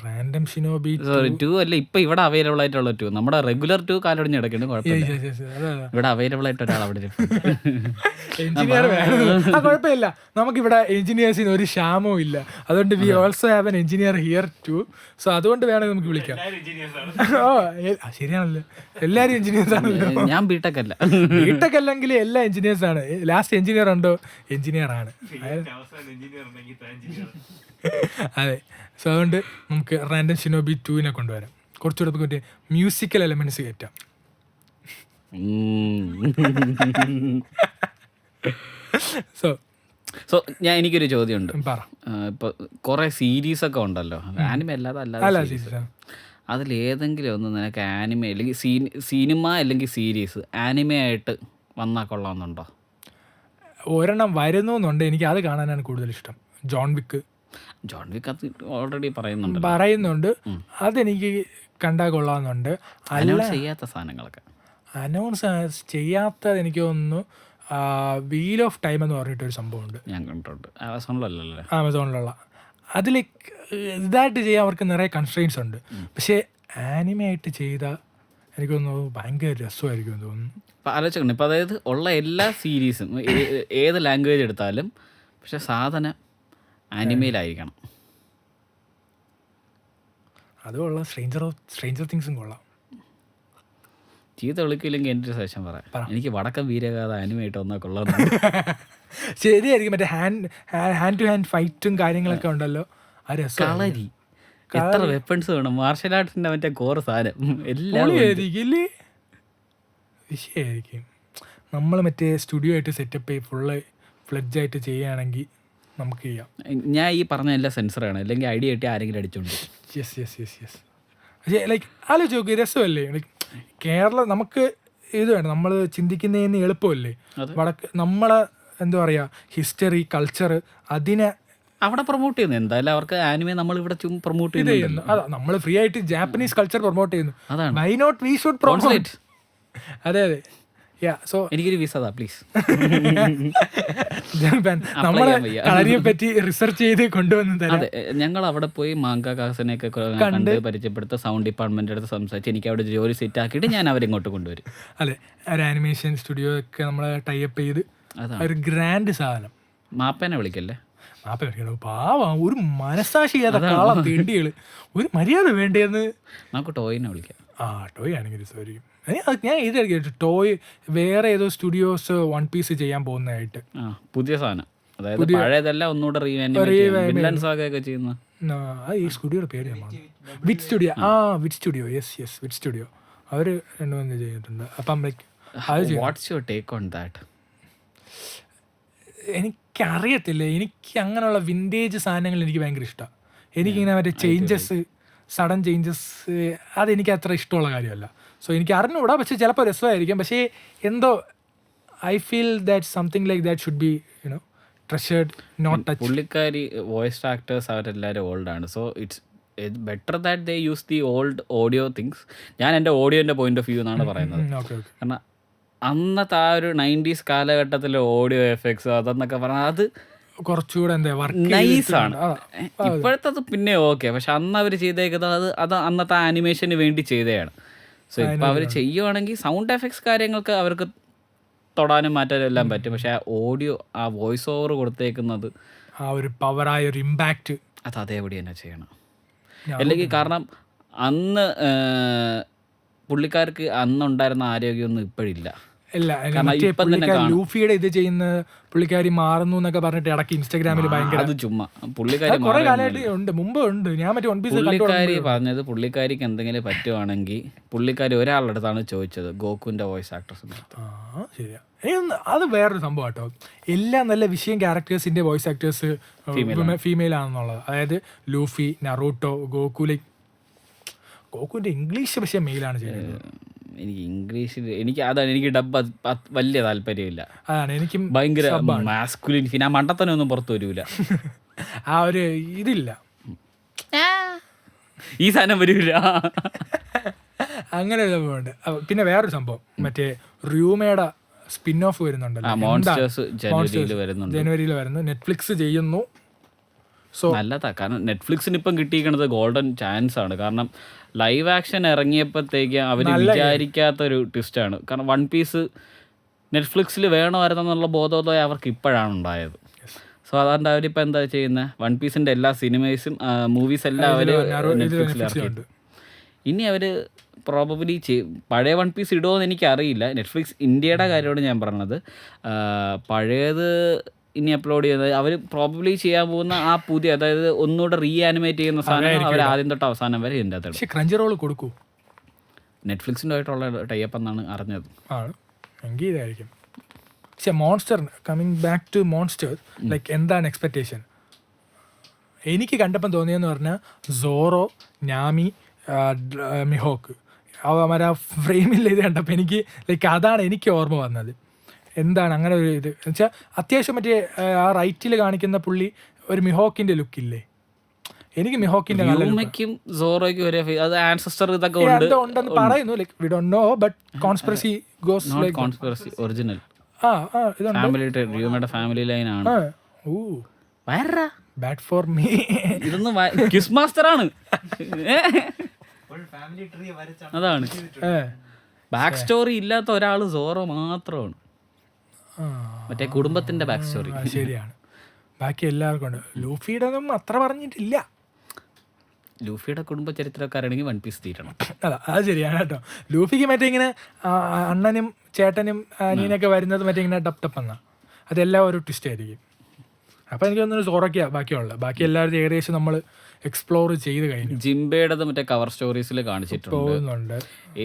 റാൻഡം ഷിനോബി സോറി 2 അല്ല, ഇപ്പൊ ഇവിടെ അവൈലബിൾ ആയിട്ടുള്ള 2. നമ്മുടെ റെഗുലർ 2 കാലൊടിഞ്ഞ് കിടക്കുന്നു, കുഴപ്പമില്ല. ഇവിടെ അവൈലബിൾ ആയിട്ട് ഒരാൾ അവിടെ എഞ്ചിനീയർ കുഴപ്പമില്ല, നമുക്കിവിടെ എഞ്ചിനീയേഴ്സിന് ഒരു ക്ഷാമവും ഇല്ല. അതുകൊണ്ട് we also have an engineer here too. So അതുകൊണ്ട് വേണമെങ്കിൽ നമുക്ക് വിളിക്കാം. ഓ ശരിയാണല്ലോ, എല്ലാരും എഞ്ചിനീയേഴ്സ് ആണല്ലോ. ഞാൻ ബിടെക് അല്ല. ബിടെക് അല്ലെങ്കിൽ എല്ലാ എഞ്ചിനീയേഴ്സ് ആണ്. ലാസ്റ്റ് എഞ്ചിനീയർ ഉണ്ടോ? എഞ്ചിനീയർ ആണ്. അതെ. സോ അതുകൊണ്ട് നമുക്ക് റാൻഡം ഷിനോബി 2 കൊണ്ടുവരാം. കുറച്ചുകൂടെ മറ്റേ മ്യൂസിക്കൽ എലമെന്റ്സ് കയറ്റാം. സോ എനിക്കൊരു ചോദ്യമുണ്ട്. പറ. ഇപ്പൊ കുറെ സീരീസ് ഒക്കെ ഉണ്ടല്ലോ, ആനിമ അല്ലാതെ അതിലേതെങ്കിലും ഒന്ന് നിനക്ക് ആനിമ അല്ലെങ്കിൽ സിനിമ അല്ലെങ്കിൽ സീരീസ് ആനിമ ആയിട്ട് വന്നാൽ കൊള്ളാമെന്നുണ്ടോ? ഒരെണ്ണം വരുന്നുണ്ട്, എനിക്ക് അത് കാണാനാണ് കൂടുതൽ ഇഷ്ടം. ജോൺ വിക്ക് അത് ഓൾറെഡി പറയുന്നുണ്ട്. അതെനിക്ക് കണ്ടാൽ കൊള്ളാമെന്നുണ്ട്. ചെയ്യാത്ത സാധനങ്ങളൊക്കെ അനൗൺസ് ചെയ്യാത്തത് എനിക്ക് തോന്നുന്നു വീൽ ഓഫ് ടൈം എന്ന് പറഞ്ഞിട്ടൊരു സംഭവമുണ്ട്. ഞാൻ കണ്ടിട്ടുണ്ട്. ആമസോണിലുള്ള. അതിൽ ഇതായിട്ട് ചെയ്യാൻ അവർക്ക് നിറയെ കൺസ്ട്രെയിൻസ് ഉണ്ട്. പക്ഷേ ആനിമയായിട്ട് ചെയ്താൽ എനിക്ക് തോന്നുന്നു ഭയങ്കര രസമായിരിക്കും എന്ന് തോന്നുന്നു. ഇപ്പം ആലോചിക്കണം. ഇപ്പം അതായത് ഉള്ള എല്ലാ സീരീസും ഏത് ലാംഗ്വേജ് എടുത്താലും പക്ഷെ സാധനം ആനിമയിലായിരിക്കണം. അത് കൊള്ളാം. സ്ട്രേഞ്ചർ തിങ്സും കൊള്ളാം. ചീത്ത വിളിക്കില്ലെങ്കിൽ എൻ്റെ ഒരു സെഷൻ പറയാം. എനിക്ക് വടക്കം വീരഗാഥ ആനിമയായിട്ട് വന്നാൽ കൊള്ളാം. ശരിയായിരിക്കും. മറ്റേ ഹാൻഡ് ടു ഹാൻഡ് ഫൈറ്റും കാര്യങ്ങളൊക്കെ ഉണ്ടല്ലോ. ആ രസം. കളരി എത്ര വെപ്പൺസ് വേണം, മാർഷൽ ആർട്സിൻ്റെ മറ്റേ കോർ സാധനം എല്ലാം വിഷയമായിരിക്കും. നമ്മൾ മറ്റേ സ്റ്റുഡിയോ ആയിട്ട് സെറ്റപ്പ് ചെയ്ത് ഫുള്ള് ഫ്ലെഡ്ജായിട്ട് ചെയ്യുകയാണെങ്കിൽ നമുക്ക് ചെയ്യാം. ഞാൻ ഈ പറഞ്ഞ എല്ലാം സെൻസറാണ്, അല്ലെങ്കിൽ ഐഡിയ ആയിട്ട് ആരെങ്കിലും അടിച്ചോണ്ട്. പക്ഷേ ലൈക്ക് ആലോചിച്ച് നോക്കി, രസമല്ലേ? ലൈക്ക് കേരളം നമുക്ക് ഇത് വേണം, നമ്മൾ ചിന്തിക്കുന്നതിന് എളുപ്പമല്ലേ? നമ്മളെ എന്താ പറയുക, ഹിസ്റ്ററി കൾച്ചർ അതിനെ അവിടെ പ്രൊമോട്ട് ചെയ്യുന്നു. എന്തായാലും അവർക്ക് ആനിമെ നമ്മൾ ഇവിടെ പ്രൊമോട്ട് ചെയ്യുന്നു. അതാ നമ്മൾ ഫ്രീ ആയിട്ട് ജാപ്പനീസ് കൾച്ചർ പ്രൊമോട്ട് ചെയ്യുന്നു. അതാണ് why not we should promote. അതെ. സോ എനിക്കൊരു വിസ താ പ്ലീസ്. നമ്മളെ കളരിയെ പറ്റി റിസർച്ച് ചെയ്ത് കൊണ്ടുവന്നത്. അതെ, ഞങ്ങൾ അവിടെ പോയി മാങ്കാസിനെയൊക്കെ കണ്ട് പരിചയപ്പെടുത്ത സൗണ്ട് ഡിപ്പാർട്ട്മെന്റ് അടുത്ത് സംസാരിച്ച് എനിക്ക് അവിടെ ജോലി സെറ്റ് ആക്കിയിട്ട് ഞാൻ അവരെ ഇങ്ങോട്ട് കൊണ്ടുവരും. അതെ, ഒരു ആനിമേഷൻ സ്റ്റുഡിയോ ഒക്കെ നമ്മളെ ടൈപ്പ് ചെയ്ത് ഒരു ഗ്രാൻഡ് സാധനം. മാപ്പേനെ വിളിക്കല്ലേ? മാപ്പ വിളിക്കണോ? പാവം, ഒരു മനസാക്ഷിയാത്ത കാള തേണ്ടികള്, ഒരു മര്യാദ വേണ്ടേന്ന്. നമുക്ക് ടോയിനെ വിളിക്കാം. ടോയ് ആണെങ്കിൽ രസമായിരിക്കും. ഞാൻ ഇത് കേട്ടു, ടോയ് വേറെ ഏതോ സ്റ്റുഡിയോസ് വൺ പീസ് ചെയ്യാൻ പോകുന്നതായിട്ട്. പുതിയ സാധനം, അതായത് പഴയതല്ല, ഒന്നുകൂടെ ഒക്കെ ചെയ്യുന്ന ഈ സ്റ്റുഡിയോയുടെ പേര് വിറ്റ് സ്റ്റുഡിയോ. വിറ്റ് സ്റ്റുഡിയോ. യെസ് വിറ്റ് സ്റ്റുഡിയോ. അവർ രണ്ടുമൂന്ന് ചെയ്തിട്ടുണ്ട്. അപ്പം what's your take on that? എനിക്കറിയത്തില്ല, എനിക്ക് അങ്ങനെയുള്ള വിൻറ്റേജ് സാധനങ്ങൾ എനിക്ക് ഭയങ്കര ഇഷ്ടമാണ്. എനിക്കിങ്ങനെ മറ്റേ ചേഞ്ചസ്, സഡൻ ചേഞ്ചസ്, അതെനിക്ക് അത്ര ഇഷ്ടമുള്ള കാര്യമല്ല. സോ എനിക്ക് അറിഞ്ഞുകൂടാ, പക്ഷെ ചിലപ്പോൾ രസമായിരിക്കും. പക്ഷേ എന്തോ I feel that something like that should be you know treasured, not touch. പുള്ളിക്കാരി വോയിസ് ആക്ടേഴ്സ് അവരെല്ലാവരും ഓൾഡാണ്. So it's better that they use the old audio things. ഞാൻ എൻ്റെ ഓഡിയോൻ്റെ പോയിന്റ് ഓഫ് വ്യൂ എന്നാണ് പറയുന്നത്. കാരണം അന്നത്തെ ആ ഒരു 90s കാലഘട്ടത്തിലെ ഓഡിയോ എഫക്ട്സ് അതെന്നൊക്കെ പറഞ്ഞാൽ അത് കുറച്ചുകൂടെ നൈസാണ്. ഇപ്പോഴത്തത് പിന്നെ ഓക്കെ, പക്ഷെ അന്ന് അവർ ചെയ്തേക്കുന്നത് അത് അന്നത്തെ ആനിമേഷന് വേണ്ടി ചെയ്തതാണ്. സോ ഇപ്പം അവർ ചെയ്യുവാണെങ്കിൽ സൗണ്ട് എഫക്ട്സ് കാര്യങ്ങൾക്ക് അവർക്ക് തൊടാനും മാറ്റാനും എല്ലാം പറ്റും. പക്ഷെ ആ ഓഡിയോ, ആ വോയിസ് ഓവർ കൊടുത്തേക്കുന്നത്, ആ ഒരു പവറായ ഒരു ഇമ്പാക്റ്റ് അത് അതേപടി തന്നെ ചെയ്യണം. അല്ലെങ്കിൽ കാരണം അന്ന് പുള്ളിക്കാർക്ക് അന്നുണ്ടായിരുന്ന ആരോഗ്യമൊന്നും ഇപ്പോഴില്ല. ലൂഫിയുടെ ഇത് ചെയ്യുന്ന പുള്ളിക്കാരി മാറുന്നു എന്നൊക്കെ പറഞ്ഞിട്ട് ഇടയ്ക്ക് ഇൻസ്റ്റാഗ്രാമിൽ ഭയങ്കര അത് ചുമ്മാ പുള്ളിക്കാരി കുറെ കാലമായിട്ട് ഉണ്ട്, മുമ്പ് ഉണ്ട്. ഞാൻ മറ്റേ പുള്ളിക്കാരി പറഞ്ഞത് പുള്ളിക്കാരിക്ക് എന്തെങ്കിലും പറ്റുവാണെങ്കിൽ പുള്ളിക്കാരി ഒരാളുടെ അടുത്താണ് ചോദിച്ചത്, ഗോകുവിന്റെ വോയിസ് ആക്ടേഴ്സ്. ശരിയാ, അത് വേറൊരു സംഭവം കേട്ടോ. എല്ലാ നല്ല വിഷയം ക്യാരക്ടേഴ്സിന്റെ വോയിസ് ആക്ടേഴ്സ് ഫീമെയിൽ ആണെന്നുള്ളത്. അതായത് ലൂഫി, നറൂട്ടോ, ഗോകുവിന്റെ ഇംഗ്ലീഷ് പക്ഷേ മെയിലാണ് ചെയ്യുന്നത്. എനിക്ക് ഇംഗ്ലീഷിൽ അതാണ് എനിക്ക് ഡബ് വലിയ താല്പര്യമില്ല. അതാണ് എനിക്ക് ഭയങ്കര മാസ്കുലിൻ ഫീൽ. ആ മണ്ടത്തനൊന്നും പുറത്തു വരൂല. ആ ഒരു ഇതില്ല. ഈ സാധനം വരില്ല. അങ്ങനെ ഒരു സംഭവമുണ്ട്. പിന്നെ വേറൊരു സംഭവം മറ്റേ റൂമയുടെ സ്പിൻ ഓഫ് വരുന്നുണ്ടല്ലോ, മോൺസ്റ്റേഴ്സ് ജനുവരിയിൽ വരുന്നുണ്ട്. ജനുവരിയിൽ വരുന്നു, നെറ്റ്ഫ്ലിക്സ് ചെയ്യുന്നു. സോ നല്ലതാ, കാരണം നെറ്റ്ഫ്ലിക്സിന് ഇപ്പം കിട്ടിയിരിക്കുന്നത് ഗോൾഡൻ ചാൻസ് ആണ്. കാരണം ലൈവ് ആക്ഷൻ ഇറങ്ങിയപ്പോഴത്തേക്ക് അവർ വിചാരിക്കാത്തൊരു ട്വിസ്റ്റാണ്. കാരണം വൺ പീസ് നെറ്റ്ഫ്ലിക്സിൽ വേണമായിരുന്നെന്നുള്ള ബോധോദയം അവർക്ക് ഇപ്പോഴാണ് ഉണ്ടായത്. സോ അതുകൊണ്ട് അവരിപ്പോൾ എന്താ ചെയ്യുന്നത്, വൺ പീസിൻ്റെ എല്ലാ സിനിമേസും മൂവീസ് എല്ലാം അവർ നെറ്റ്ഫ്ലിക്സിൽ ഇറക്കി. ഇനി അവർ പ്രോബബിലി പഴയ വൺ പീസ് ഇടുമോ എന്ന് എനിക്കറിയില്ല. നെറ്റ്ഫ്ലിക്സ് ഇന്ത്യയുടെ കാര്യമാണ് ഞാൻ പറഞ്ഞത്. പഴയത് ഇനി അപ്ലോഡ് ചെയ്യുന്നത് അവർ പ്രോബബ്ലി ചെയ്യാൻ പോകുന്ന ആ പുതിയ, അതായത് ഒന്നുകൂടെ റീആനിമേറ്റ് ചെയ്യുന്ന സാധനം അവർ ആദ്യം തൊട്ട് അവസാനം വരെ ഇതിൻ്റെ അകത്ത്. ക്രഞ്ചി റോൾ കൊടുക്കൂ നെറ്റ്ഫ്ലിക്സിൻ്റെ ആയിട്ടുള്ള ടൈപ്പ് എന്നാണ് അറിഞ്ഞത്. ആണ് എങ്കിൽ ഇതായിരിക്കും. പക്ഷെ monster, coming back to monster, like എന്താണ് എക്സ്പെക്റ്റേഷൻ? എനിക്ക് കണ്ടപ്പം തോന്നിയെന്ന് പറഞ്ഞാൽ സോറോ, നാമി, മിഹോക്ക് അവന്മാർ ആ ഫ്രെയിമിൽ ഇത് കണ്ടപ്പോൾ എനിക്ക് ലൈക്ക് അതാണ് എനിക്ക് ഓർമ്മ വന്നത്. എന്താണ് അങ്ങനെ ഒരു ഇത് വെച്ചാൽ അത്യാവശ്യം മറ്റേ ആ റൈറ്റിൽ കാണിക്കുന്ന പുള്ളി ഒരു മിഹോക്കിൻ്റെ ലുക്കില്ലേ? എനിക്ക് മിഹോക്കിൻ്റെ യൂമയ്ക്കും സോറോയ്ക്കും ഒരേ അത് ആൻസസ്റ്റർ ഇതൊക്കെ ഉണ്ടെന്ന് പറയുന്നു. Like we don't know, but conspiracy goes like conspiracy original ഇതുണ്ട്. യൂമയുടെ ഫാമിലി ലൈനാണ്. Bad for me. ഇതൊന്നും ക്വിസ് മാസ്റ്റർ ആണ്. അതാണ് ബാക്ക് സ്റ്റോറി ഇല്ലാത്ത ഒരാൾ സോറോ മാത്രമാണ്. മറ്റേ കുടുംബത്തിന്റെ ബാക്ക് സ്റ്റോറി ശരിയാണ്. ബാക്കി എല്ലാവർക്കും ഉണ്ട്. ലൂഫിയുടെ ഒന്നും അത്ര പറഞ്ഞിട്ടില്ല. ലൂഫിയുടെ കുടുംബ ചരിത്രമൊക്കെ അറിയണമെങ്കിൽ വൺ പീസ് തീരണം. അതാ, അത് ശരിയാണ് കേട്ടോ. ലൂഫിക്ക് മറ്റേ ഇങ്ങനെ അണ്ണനും ചേട്ടനും അനിയനൊക്കെ വരുന്നത് മറ്റേ ഇങ്ങനെ ടപ്പ് ടപ്പ് എന്നാ, അതെല്ലാം ഒരു ട്വിസ്റ്റ് ആയിരിക്കും. അപ്പം എനിക്ക് തോന്നുന്നു സോറൊക്കെയാണ് ബാക്കിയുള്ളത്. ബാക്കി എല്ലാവരും ഏകദേശം നമ്മൾ എക്സ്പ്ലോർ ചെയ്ത് കഴിഞ്ഞു. ജിംബയുടെ മറ്റേ കവർ സ്റ്റോറീസിൽ കാണിച്ചിട്ടുണ്ട്. പോകുന്നുണ്ട്.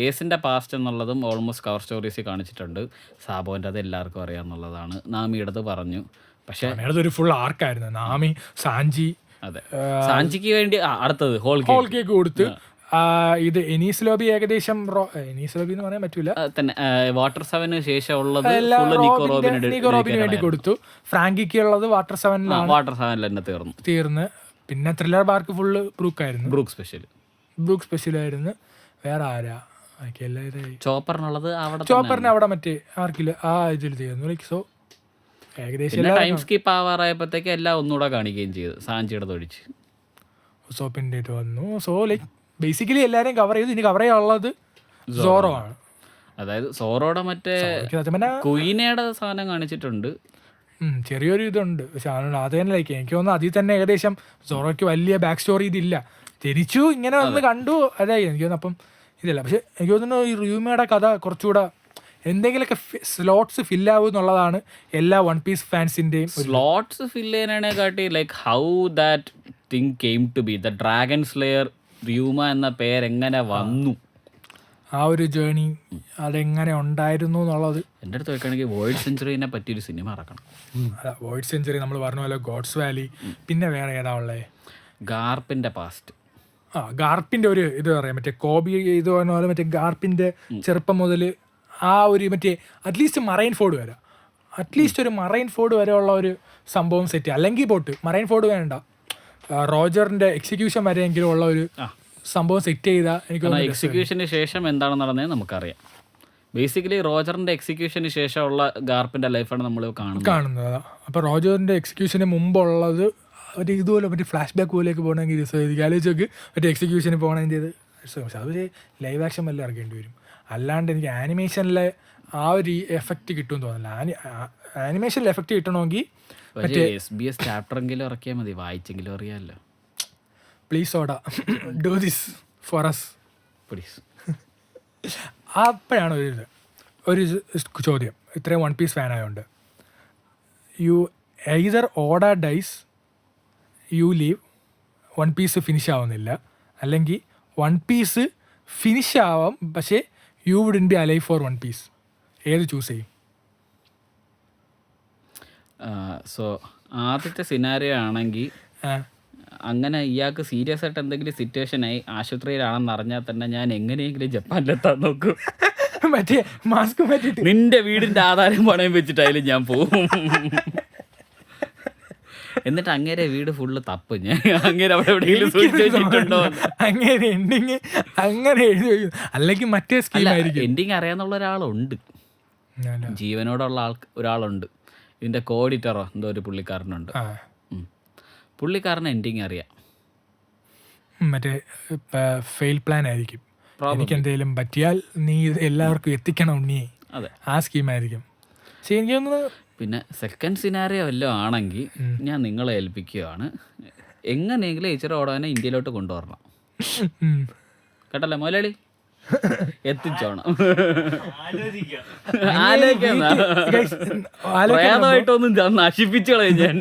ഏസിന്റെ പാസ്റ്റ് എന്നുള്ളതും ഓൾമോസ്റ്റ് കവർ സ്റ്റോറീസിൽ കാണിച്ചിട്ടുണ്ട്. സാബോന്റെ അത് എല്ലാവർക്കും അറിയാമെന്നുള്ളതാണ്. നാമിയുടേത് പറഞ്ഞു. പക്ഷെ ഒരു ഫുൾ ആർക്കായിരുന്നു. നാമി, സാഞ്ചി. അതെ, സാഞ്ചിക്ക് വേണ്ടി അടുത്തത് ഹോൾ കേക്ക് കൊടുത്ത്. ഇത് എനീസ് ലോബി ഏകദേശം എനീസ് ലോബി എന്ന് പറയാൻ പറ്റൂല തന്നെ. വാട്ടർ 7 ശേഷം ഉള്ളത് നിക്കോ റോബിന് വേണ്ടി കൊടുത്തു. ഫ്രാങ്കിക്ക് ഉള്ളത് വാട്ടർ 7 വാട്ടർ 7 തന്നെ തീർന്ന്. പിന്നെ Thriller Bark full Brook special ആയിരുന്നു. വേറെ ആരാ ചോപ്പറിനുള്ളത്? ചോപ്പറിന് അവിടെ മറ്റേ ആർക്കില്ല ആ ഇതിൽ തീർന്നു. ലൈക്ക് സോ ഏകദേശം ടൈം സ്കിപ്പ് ആവാറായപ്പോഴത്തേക്ക് എല്ലാം ഒന്നുകൂടെ കാണിക്കുകയും ചെയ്തു സാഞ്ചിയുടെ തൊഴിച്ച്. സോപ്പിൻ്റെ ഇത് വന്നു. സോ ലൈക്ക് ബേസിക്കലി എല്ലാവരെയും കവർ ചെയ്തു. ഇനി കവർ ചെയ്യാനുള്ളത് സോറോ ആണ്. അതായത് സോറോയുടെ മറ്റേ കുയിനയുടെ സാധനം കാണിച്ചിട്ടുണ്ട്. ചെറിയൊരു ഇതുണ്ട്. പക്ഷെ അത് തന്നെ ലൈക്ക് എനിക്ക് തോന്നുന്നു അതിൽ തന്നെ ഏകദേശം സോറോയ്ക്ക് വലിയ ബാക്ക് സ്റ്റോറി ഇതില്ല. തിരിച്ചു ഇങ്ങനെ ഒന്ന് കണ്ടു, അതായി എനിക്ക് തോന്നുന്നു. അപ്പം ഇതില്ല. പക്ഷെ എനിക്ക് തോന്നുന്നു ഈ റൂമയുടെ കഥ കുറച്ചുകൂടെ എന്തെങ്കിലുമൊക്കെ സ്ലോട്ട്സ് ഫില്ലാവും എന്നുള്ളതാണ് എല്ലാ വൺ പീസ് ഫാൻസിൻ്റെയും. സ്ലോട്ട്സ് ഫില്ല് ചെയ്യാനാണെക്കാട്ടി like how that thing came to be, the dragon slayer റൂമ എന്ന പേരെങ്ങനെ വന്നു, ആ ഒരു ജേണി അതെങ്ങനെ ഉണ്ടായിരുന്നു എന്നുള്ളത്. എൻ്റെ അടുത്ത് വെക്കുകയാണെങ്കിൽ വോയിഡ് സെഞ്ചുറിനെ പറ്റിയൊരു സിനിമ ഇറക്കണം. വോയിഡ് സെഞ്ചുറി നമ്മൾ പറഞ്ഞ പോലെ, ഗോഡ്സ് വാലി, പിന്നെ വേറെ ഏതാ ഉള്ളത്, ഗാർപ്പിൻ്റെ പാസ്റ്റ്. ഗാർപ്പിൻ്റെ ഒരു ഇത് പറയാം, മറ്റേ കോബി ഇത് പറഞ്ഞ പോലെ മറ്റേ ഗാർപ്പിൻ്റെ ചെറുപ്പം മുതൽ ആ ഒരു മറ്റേ അറ്റ്ലീസ്റ്റ് മറൈൻ ഫോർഡ് വരെ, അറ്റ്ലീസ്റ്റ് ഒരു മറൈൻ ഫോർഡ് വരെ ഉള്ള ഒരു സംഭവം സെറ്റ്. അല്ലെങ്കിൽ പോട്ട് മറൈൻ ഫോർഡ് വേണ്ട, റോജറിൻ്റെ എക്സിക്യൂഷൻ വരെയെങ്കിലും ഉള്ള ഒരു സംഭവം സെറ്റ് ചെയ്താൽ എനിക്ക് തോന്നുന്നു. എക്സിക്യൂഷന് ശേഷം എന്താണ് നടന്നത് നമുക്കറിയാം. ബേസിക്കലി റോജറിൻ്റെ എക്സിക്യൂഷന് ശേഷമുള്ള ഗാർപ്പിൻ്റെ ലൈഫാണ് നമ്മൾ കാണുന്നത്. അപ്പോൾ റോജറിൻ്റെ എക്സിക്യൂഷന് മുമ്പുള്ളത് ഒരു ഇതുപോലെ മറ്റേ ഫ്ലാഷ് ബാക്ക് പോലെയൊക്കെ പോകണമെങ്കിൽ ആലോചിച്ചൊക്കെ മറ്റേ എക്സിക്യൂഷന് പോകണമെങ്കിൽ ചെയ്ത്. പക്ഷെ അത് ലൈവ് ആക്ഷൻ വല്ല ഇറക്കേണ്ടി വരും. അല്ലാണ്ട് എനിക്ക് ആനിമേഷനിലെ ആ ഒരു എഫക്റ്റ് കിട്ടുമെന്ന് തോന്നില്ല. ആനിമേഷനിൽ എഫക്റ്റ് കിട്ടണമെങ്കിൽ SBS ചാപ്റ്ററെങ്കിലും ഇറക്കിയാൽ മതി, വായിച്ചെങ്കിലും അറിയാമല്ലോ. Please Oda do this for us please. അപ്പോഴാണ് ഒരു ചോദ്യം, ഇത്രയും വൺ പീസ് ഫാൻ ആയതുകൊണ്ട്. You either Oda dies, you leave, One Piece finish ആവുന്നില്ല, അല്ലെങ്കിൽ വൺ പീസ് ഫിനിഷ് ആവാം പക്ഷേ you wouldn't be alive for One Piece. ഏത് ചൂസ് ചെയ്യും? സോ ആദ്യത്തെ സിനാരിയോ ആണെങ്കിൽ അങ്ങനെ ഇയാൾക്ക് സീരിയസ് ആയിട്ട് എന്തെങ്കിലും സിറ്റുവേഷനായി ആശുപത്രിയിലാണെന്ന് അറിഞ്ഞാൽ തന്നെ ഞാൻ എങ്ങനെയെങ്കിലും ജപ്പാനിലെത്താൻ നോക്കും. മറ്റേ മാസ്ക് മാറ്റിട്ട് നിന്റെ വീടിൻ്റെ ആധാരം പണയം വെച്ചിട്ടായാലും ഞാൻ പോവും. എന്നിട്ട് അങ്ങേരെ വീട് ഫുള്ള് തപ്പും ഞാൻ, അങ്ങേരെ അവിടെ എവിടെയെങ്കിലും സൂക്ഷിച്ച് വെച്ചിട്ടുണ്ടോ എന്ന്. അങ്ങനെ എൻഡിങ് അങ്ങനെ എഴുതി വയ്ക്കും. അല്ലെങ്കിൽ മറ്റേ സ്കീം ആയിരിക്കും. എൻഡിങ് അറിയാന്നുള്ള ഒരാളുണ്ട്, ജീവനോടുള്ള ഒരാളുണ്ട്, ഇതിൻ്റെ കോഡിറ്ററോ എന്തോ ഒരു പുള്ളിക്കാരനുണ്ട്. പുള്ളിക്കാരന് എൻഡിങ് അറിയാം. മറ്റേ ഫെയിൽ പ്ലാൻ ആയിരിക്കും. എനിക്ക് എന്തെങ്കിലും പറ്റിയാൽ നീ ഇത് എല്ലാവർക്കും എത്തിക്കണം ഉണ്ണി, അതെ, ആ സ്കീമായിരിക്കും. പക്ഷെ എനിക്ക് തോന്നുന്നു പിന്നെ സെക്കൻഡ് സിനാരിയോ വല്ലതും ആണെങ്കിൽ ഞാൻ നിങ്ങളെ ഏൽപ്പിക്കുകയാണ്, എങ്ങനെയെങ്കിലും ഇച്ചിരി ഓടാനെ ഇന്ത്യയിലോട്ട് കൊണ്ടുവരണം. കേട്ടല്ലേ മുതലാളി, എത്തിച്ചോണം. പ്രേതമായിട്ടൊന്നും നശിപ്പിച്ചു കളയും ഞാൻ.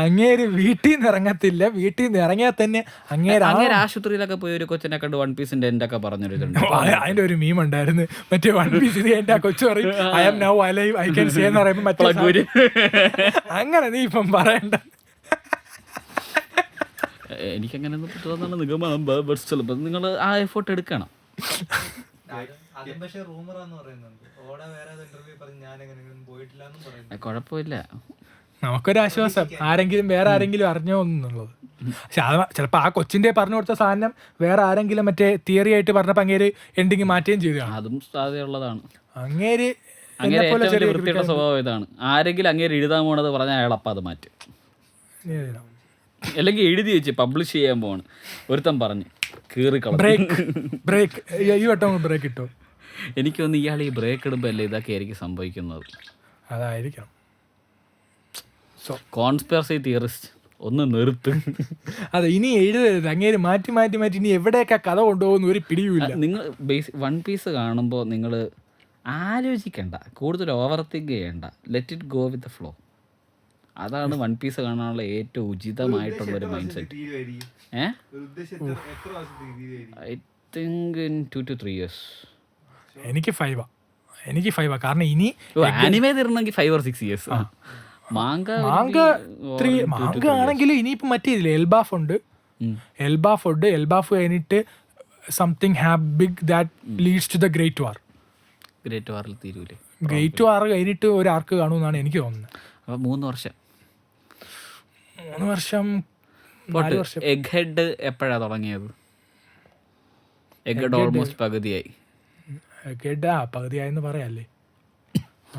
അങ്ങേര് വീട്ടിൽ നിന്ന് ഇറങ്ങത്തില്ല, വീട്ടിൽ നിന്ന് ഇറങ്ങിയാൽ തന്നെ അങ്ങേര് ആശുപത്രിയിലൊക്കെ പോയി ഒരു കൊച്ചിനെ കണ്ട് വൺ പീസിന്റെ എൻ്റെ ഒക്കെ പറഞ്ഞൊരിതുണ്ട്. അതിന്റെ ഒരു മീം ഉണ്ടായിരുന്നു, മറ്റേ വൺ പീസ് എന്റെ കൊച്ചു പറയും I am now alive I can say എന്ന് പറയുമ്പോൾ മറ്റേ അങ്ങനെ നീ ഇപ്പം പറയണ്ട. എനിക്കങ്ങനെ തോന്നുന്ന നിഗമനം, ചിലപ്പോൾ നിങ്ങൾ ആ എഫേർട്ട് എടുക്കണം. കുഴപ്പമില്ല, നമുക്കൊരാശ്വാസം, ആരെങ്കിലും വേറെ ആരെങ്കിലും അറിഞ്ഞോ എന്നുള്ളത്. പക്ഷെ അത് ചിലപ്പോൾ ആ കൊച്ചിന്റെ പറഞ്ഞു കൊടുത്ത സാധനം വേറെ ആരെങ്കിലും മറ്റേ തിയറി ആയിട്ട് പറഞ്ഞപ്പോൾ അങ്ങേര് എൻഡിങ് മാറ്റുകയും ചെയ്തു. അതും സാധ്യതയുള്ളതാണ്. അങ്ങേര് വൃത്തിയുടെ സ്വഭാവം ഇതാണ്, ആരെങ്കിലും അങ്ങേര് എഴുതാൻ പോണത് പറഞ്ഞാൽ അയാളപ്പം അത് മാറ്റും. അല്ലെങ്കിൽ എഴുതി വെച്ച് പബ്ലിഷ് ചെയ്യാൻ പോവാണ്, ഒരുത്തൻ പറഞ്ഞ് ബ്രേക്ക് ഈ വട്ടം ബ്രേക്ക് ഇട്ടോ. എനിക്ക് തോന്നുന്നു ഇയാൾ ഈ ബ്രേക്ക് ഇടുമ്പോൾ അല്ലേ ഇതൊക്കെ ആയിരിക്കും സംഭവിക്കുന്നത്. അതായിരിക്കണം. കോൺസ്പിറസി തിയറിസ്റ്റ് ഒന്ന് നിർത്ത്. അതെ, ഇനി എഴുതരുത്, അങ്ങേര് മാറ്റി മാറ്റി മാറ്റി ഇനി എവിടെയൊക്കെ കഥ കൊണ്ടുപോകുന്ന ഒരു പിടിയുമില്ല. നിങ്ങൾ വൺ പീസ് കാണുമ്പോൾ നിങ്ങൾ ആലോചിക്കണ്ട, കൂടുതൽ ഓവർ തിങ്ക് ചെയ്യണ്ട, let it go with the flow. അതാണ് വൺ പീസ് കാണാനുള്ള ഏറ്റവും ഉചിതമായിട്ടുള്ള ഒരു mindset. I think in 2 to 3 years. എനിക്ക് 5 കാരണം ഇനി ആനിമേ തരണമെങ്കിൽ 5 or 6 years. മാങ്ക ആണെങ്കിലും ഇനിയിപ്പോൾ മറ്റേ ഇതില്ലേ എൽബാഫ് ഉണ്ട്, എൽബാഫ് കഴിഞ്ഞിട്ട് something big that leads to the great war. Great വാറിൽ തീരൂലേ? ഗ്രേറ്റ് വാർ കഴിഞ്ഞിട്ട് ഒരു ആർക്ക് കാണുമെന്നാണ് എനിക്ക് തോന്നുന്നത്. അപ്പോൾ 3 വർഷം എഗ് ഹെഡ് എപ്പോഴാണ് തുടങ്ങിയത്? എഗ് ഹെഡ് ഓൾമോസ്റ്റ് പകുതിയായി. പകുതിയായെന്ന് പറയാല്ലേ,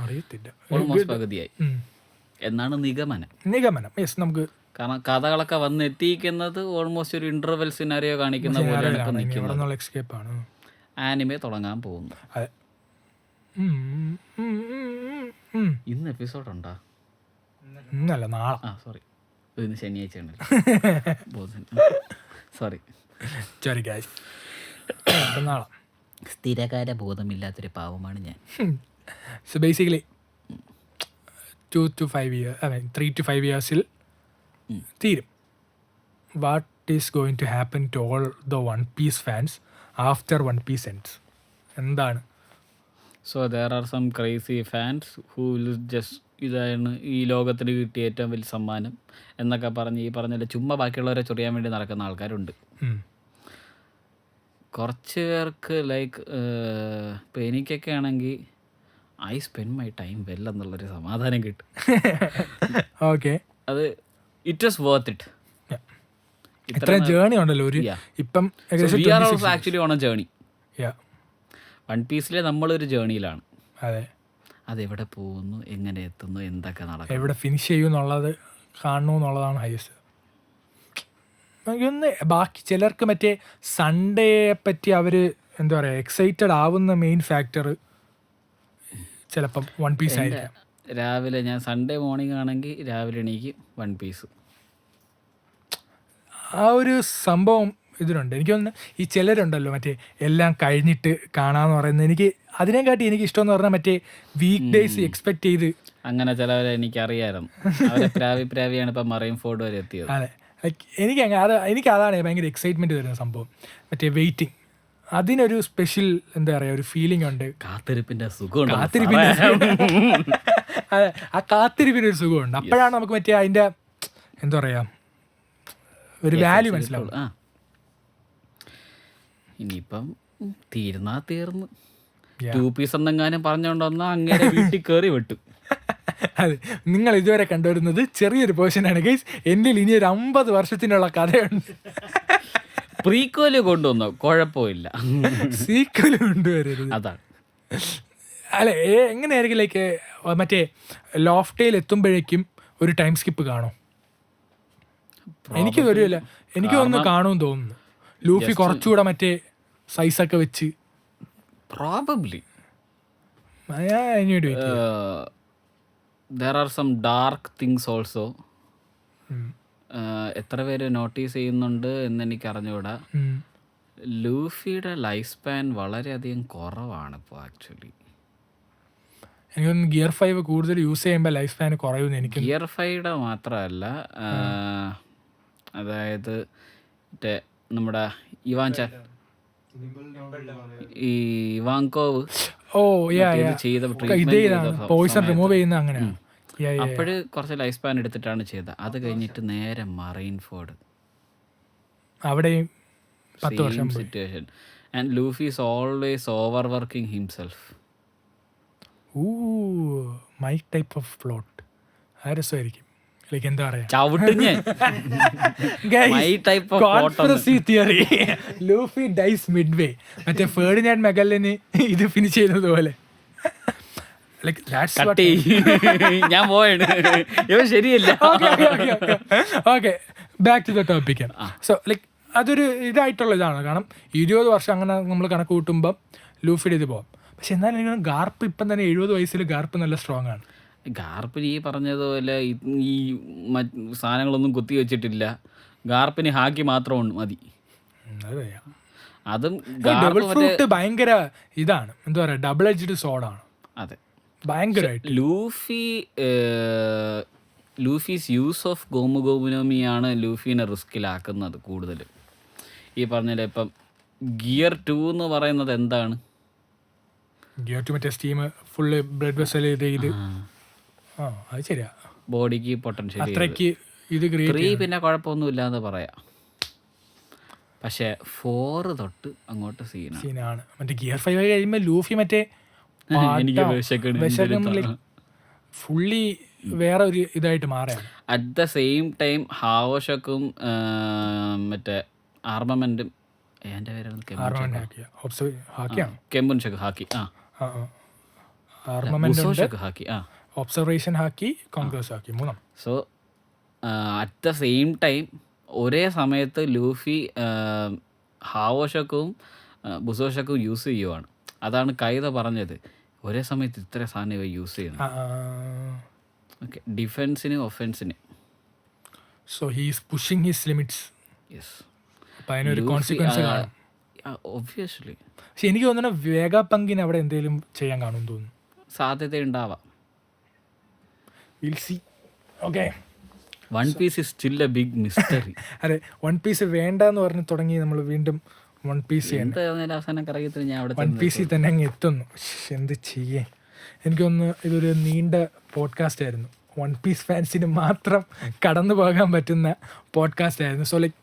അറിയത്തില്ല. ഓൾമോസ്റ്റ് പകുതിയായി എന്നാണ് നിഗമനം. യെസ്, നമുക്ക് കാരണം കഥകളൊക്കെ വന്ന് എത്തിക്കുന്നത് ഓൾമോസ്റ്റ് ഒരു ഇന്റർവെൽ സിനാരിയോ കാണിക്കുന്ന പോലെയാണ് ഇപ്പം നിൽക്കുന്നത്. ആനിമേ തുടങ്ങാൻ പോകുന്നു. ഇന്ന് എപ്പിസോഡ് ഉണ്ടോ? ഇന്നല്ല, നാളെ. സോറി, ഇന്ന് ശനിയാഴ്ചയാണ്. സോറി ഗൈസ്, നാളെ. സ്ഥിരകാല ബോധമില്ലാത്തൊരു പാവമാണ് ഞാൻ. So basically 2 to 5 years, 3 to 5 years തീരും. What is going to happen to all the One Piece fans after One Piece ends? എന്താണ്? So there are some crazy fans who will just ഇതാണ് ഈ ലോകത്തിന് കിട്ടിയ ഏറ്റവും വലിയ സമ്മാനം എന്നൊക്കെ പറഞ്ഞ് ഈ പറഞ്ഞ ചുമ്മാ ബാക്കിയുള്ളവരെ ചൊറിയാൻ വേണ്ടി നടക്കുന്ന ആൾക്കാരുണ്ട്. കുറച്ച് പേർക്ക് ലൈക്ക് ഇപ്പോൾ എനിക്കൊക്കെ ആണെങ്കിൽ I spend my time well എന്നുള്ളൊരു സമാധാനം കിട്ടും. ഓക്കെ, അത് ഇറ്റ് വാസ് വർത്ത് ഇറ്റ്. ഇത്ര ജേർണി ഉണ്ടല്ലോ ഇപ്പം actually on a journey. One പീസിലെ നമ്മളൊരു ജേർണിയിലാണ്. അതെ, അതെവിടെ പോകുന്നു, എങ്ങനെ എത്തുന്നു, എന്തൊക്കെ നടക്കും, എവിടെ ഫിനിഷ് ചെയ്യുമെന്നുള്ളത് കാണണു എന്നുള്ളതാണ് ഹൈസ്റ്റ്. എനിക്കൊന്ന് ബാക്കി ചിലർക്ക് മറ്റേ സൺഡേയെ പറ്റി അവർ എന്താ പറയുക എക്സൈറ്റഡ് ആവുന്ന മെയിൻ ഫാക്ടർ ചിലപ്പം വൺ പീസ് ആയിരിക്കാം. രാവിലെ ഞാൻ സൺഡേ മോർണിംഗ് ആണെങ്കിൽ രാവിലെ എണീക്ക് വൺ പീസ്. ആ ഒരു സംഭവം ഇതിനുണ്ട്. എനിക്ക് തോന്നുന്നു ഈ ചിലരുണ്ടല്ലോ മറ്റേ എല്ലാം കഴിഞ്ഞിട്ട് കാണാമെന്ന് പറയുന്നത്, എനിക്ക് അതിനെക്കാട്ടി എനിക്ക് ഇഷ്ടമെന്ന് പറഞ്ഞാൽ മറ്റേ വീക്ക് ഡേയ്സ് എക്സ്പെക്ട് ചെയ്ത് അങ്ങനെ ചിലവരെ എനിക്കറിയാമായിരുന്നു. പ്രാവിയാണ് ഇപ്പം മറൈൻ ഫോർഡ് വരെ എത്തിയത്. അതെ, എനിക്ക് അതാണ് ഭയങ്കര എക്സൈറ്റ്മെൻറ്റ് തരുന്ന സംഭവം. മറ്റേ വെയിറ്റിംഗ്, അതിനൊരു സ്പെഷ്യൽ എന്താ പറയുക ഒരു ഫീലിംഗ് ഉണ്ട്. കാത്തിരിപ്പിൻ്റെ സുഖം, അതെ, ആ കാത്തിരിപ്പിനൊരു സുഖമുണ്ട്. അപ്പോഴാണ് നമുക്ക് മറ്റേ അതിൻ്റെ എന്താ പറയുക ഒരു വാല്യൂ മനസ്സിലാവും. ഇനിയിപ്പം തീർന്നു 2 പീസ് എന്തെങ്ങാനും പറഞ്ഞോണ്ടോന്നാ അങ്ങനെ വീട്ടിൽ കയറി വെട്ടു. അതെ, നിങ്ങൾ ഇതുവരെ കണ്ടുവരുന്നത് ചെറിയൊരു പോർഷനാണ് ഗൈസ്. എൻ്റെ ഇനി ഒരു 50 വർഷത്തിനുള്ള കഥയുണ്ട്. പ്രീക്വല് കൊണ്ടുവന്നോ കുഴപ്പമില്ല, സീക്വൽ കൊണ്ടുവരരുത്. അതാണ്. അല്ല എങ്ങനെയായിരിക്കും ലൈക്ക് മറ്റേ ലോഫ്റ്റയിൽ എത്തുമ്പോഴേക്കും ഒരു ടൈം സ്കിപ്പ് കാണോ? എനിക്ക് വരില്ല, എനിക്ക് ഒന്ന് കാണുമെന്ന് തോന്നുന്നു. ലൂഫി കുറച്ചുകൂടെ മറ്റേ സൈസൊക്കെ വെച്ച് പ്രോബബ്ലി ഇനി there are some dark things also. എത്ര പേര് നോട്ടീസ് ചെയ്യുന്നുണ്ട് എന്നെനിക്ക് അറിഞ്ഞുകൂടാ. ലൂഫിയുടെ ലൈഫ് സ്പാൻ വളരെയധികം കുറവാണ് ഇപ്പോൾ ആക്ച്വലി. എനിക്കൊന്ന് ഗിയർ 5 കൂടുതൽ യൂസ് ചെയ്യുമ്പോൾ ലൈഫ് സ്പാൻ കുറയുമെന്ന് എനിക്ക്. ഗിയർ 5യുടെ മാത്രമല്ല, അതായത് മറ്റേ നമ്മുടെ ഈ ഇവാങ്കോവ് പോയിസൺ റിമൂവ് ചെയ്യുന്ന അങ്ങനെ അപ്പോഴ് കുറച്ച് ലൈഫ് സ്പാൻ എടുത്തിട്ടാണ് ചെയ്തത്. അത് കഴിഞ്ഞിട്ട് നേരെ മറൈൻ ഫോർഡ്, അവിടെയും 10 വർഷം situation. And Luffy is always over working himself. My type of plot. ആ രസമായിരിക്കും. ലൈക്ക് എന്താ പറയാ, തിയറി ലൂഫി ഡൈസ് മിഡ്വേ, മറ്റേ ഫെർഡിനാൻഡ് മെഗലിന് ഇത് ഫിനിഷ് ചെയ്യുന്നതുപോലെ. ഞാൻ പോയാണ്, ശരിയല്ല. Okay, back to the topic. So like അതൊരു ഇതായിട്ടുള്ള ഇതാണ്. കാരണം 20 വർഷം അങ്ങനെ നമ്മൾ കണക്ക് കൂട്ടുമ്പം ലൂഫിയുടെ ഇത് പോകാം. പക്ഷെ എന്നാലും എനിക്ക് ഗാർപ്പ് ഇപ്പം തന്നെ 70 വയസ്സിൽ ഗാർപ്പ് നല്ല സ്ട്രോങ് ആണ്. ഗാർപ്പിന് ഈ പറഞ്ഞതുപോലെ ഈ സാധനങ്ങളൊന്നും കുത്തി വെച്ചിട്ടില്ല. ഗാർപ്പിന് ഹാക്കി മാത്രം മതി. അതും ഡബിൾ ഫ്രൂട്ട് ഭയങ്കര ഇതാണ്, എന്താ പറയാ, ഡബിൾ എഡ്ജ്ഡ് സോഡാണ്. അതെ, ഭയങ്കരമായിട്ട്. ലൂഫീസ് യൂസ് ഓഫ് ഗോമുഗോമുനോമിയാണ് ലൂഫീനെ റിസ്കിലാക്കുന്നത് കൂടുതൽ. ഈ പറഞ്ഞാൽ ഇപ്പം ഗിയർ 2 എന്ന് പറയുന്നത് എന്താണ്? ഗിയർ 2 മറ്റേ സ്റ്റീം ഫുള്ള് ബ്ലഡ് വെസൽ ചെയ്ത് അത് ശരിയാ, ബോഡിക്ക് പൊട്ടൻഷ്യൽ അത്രയ്ക്ക് ഇത് 3 പിന്നെ കുഴപ്പമൊന്നുമില്ലാന്ന് പറയാം. പക്ഷെ 4 തൊട്ട് അങ്ങോട്ട് സീനാണ്. മറ്റേ ഗിയർ 5 കഴിയുമ്പോൾ ലൂഫി മറ്റേ ഫുള്ളി വേറെ ഒരു ഇതായിട്ട് മാറുകയാണ്. അറ്റ് ദ സെയിം ടൈം ഹാവോഷക്കും മറ്റേ ആർമമെന്റും ഒബ്സർവേഷൻ ഹാക്കി, കോൺഗ്രസ് ഹാക്കി, മൂന്നും. So at the same time ഒരേ സമയത്ത് ലൂഫി ഹാവോഷക്കും ബുസോഷക്കും യൂസ് ചെയ്യുവാണ്. അതാണ് കൈത പറഞ്ഞത്, ഒരേ സമയത്ത് ഇത്ര സാധനം ഇവ യൂസ് ചെയ്യുന്നു. ഓക്കെ, ഡിഫെൻസിന് ഒഫെൻസിന്. So he is pushing his limits. Yes, അപ്പോൾ അതിനൊരു കോൺസിക്വൻസ് കാണും ഒബ്വിയസ്ലി. പക്ഷെ എനിക്ക് തോന്നുന്നു വേഗ പങ്കിന് അവിടെ എന്തെങ്കിലും ചെയ്യാൻ കാണുമെന്ന് തോന്നുന്നു. സാധ്യത ഉണ്ടാവാം. Will see. Okay, One Piece is still a big mystery. അതെ, വൺ പീസ് വേണ്ട എന്ന് പറഞ്ഞ് തുടങ്ങി നമ്മൾ വീണ്ടും വൺ പീസ് അവസാനം കറങ്ങത്തിൽ ഞാൻ അവിടെ വൺ പീസിൽ തന്നെ അങ്ങ് എത്തുന്നു. എന്ത് ചെയ്യേ, എനിക്കൊന്ന് ഇതൊരു നീണ്ട പോഡ്കാസ്റ്റ് ആയിരുന്നു. വൺ പീസ് ഫാൻസിന് മാത്രം കടന്നു പോകാൻ പറ്റുന്ന പോഡ്കാസ്റ്റ് ആയിരുന്നു. സോ ലൈക്ക്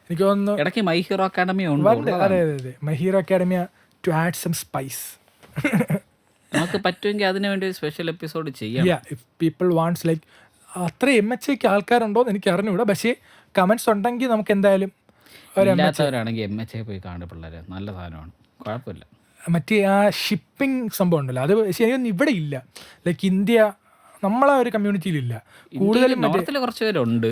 എനിക്ക് തോന്നുന്നു ഇടയ്ക്ക് മൈ ഹീറോ അക്കാഡമി ഉണ്ട്. അതെ അതെ അതെ, My Hero Academia to add some spice. നമുക്ക് പറ്റുമെങ്കിൽ അതിനു വേണ്ടി ഒരു സ്പെഷ്യൽ എപ്പിസോഡ് ചെയ്യാം. ഇഫ് പീപ്പിൾ വാണ്ട്സ് ലൈക്ക് അത്ര MHAക്ക് ആൾക്കാരുണ്ടോ എന്ന് എനിക്ക് അറിഞ്ഞുകൂടാ. പക്ഷേ കമൻസ് ഉണ്ടെങ്കിൽ നമുക്ക് എന്തായാലും ഇല്ലാത്തവരാണെങ്കിൽ MHA പോയി കാണുക പിള്ളേരെ, നല്ല സാധനമാണ്, കുഴപ്പമില്ല. മറ്റേ ആ ഷിപ്പിംഗ് സംഭവം ഉണ്ടല്ലോ, അത് ശരിയൊന്നും ഇവിടെ ഇല്ല. ലൈക്ക് ഇന്ത്യ നമ്മളെ ഒരു കമ്മ്യൂണിറ്റിയിലില്ല. കൂടുതലും കുറച്ച് പേരുണ്ട്,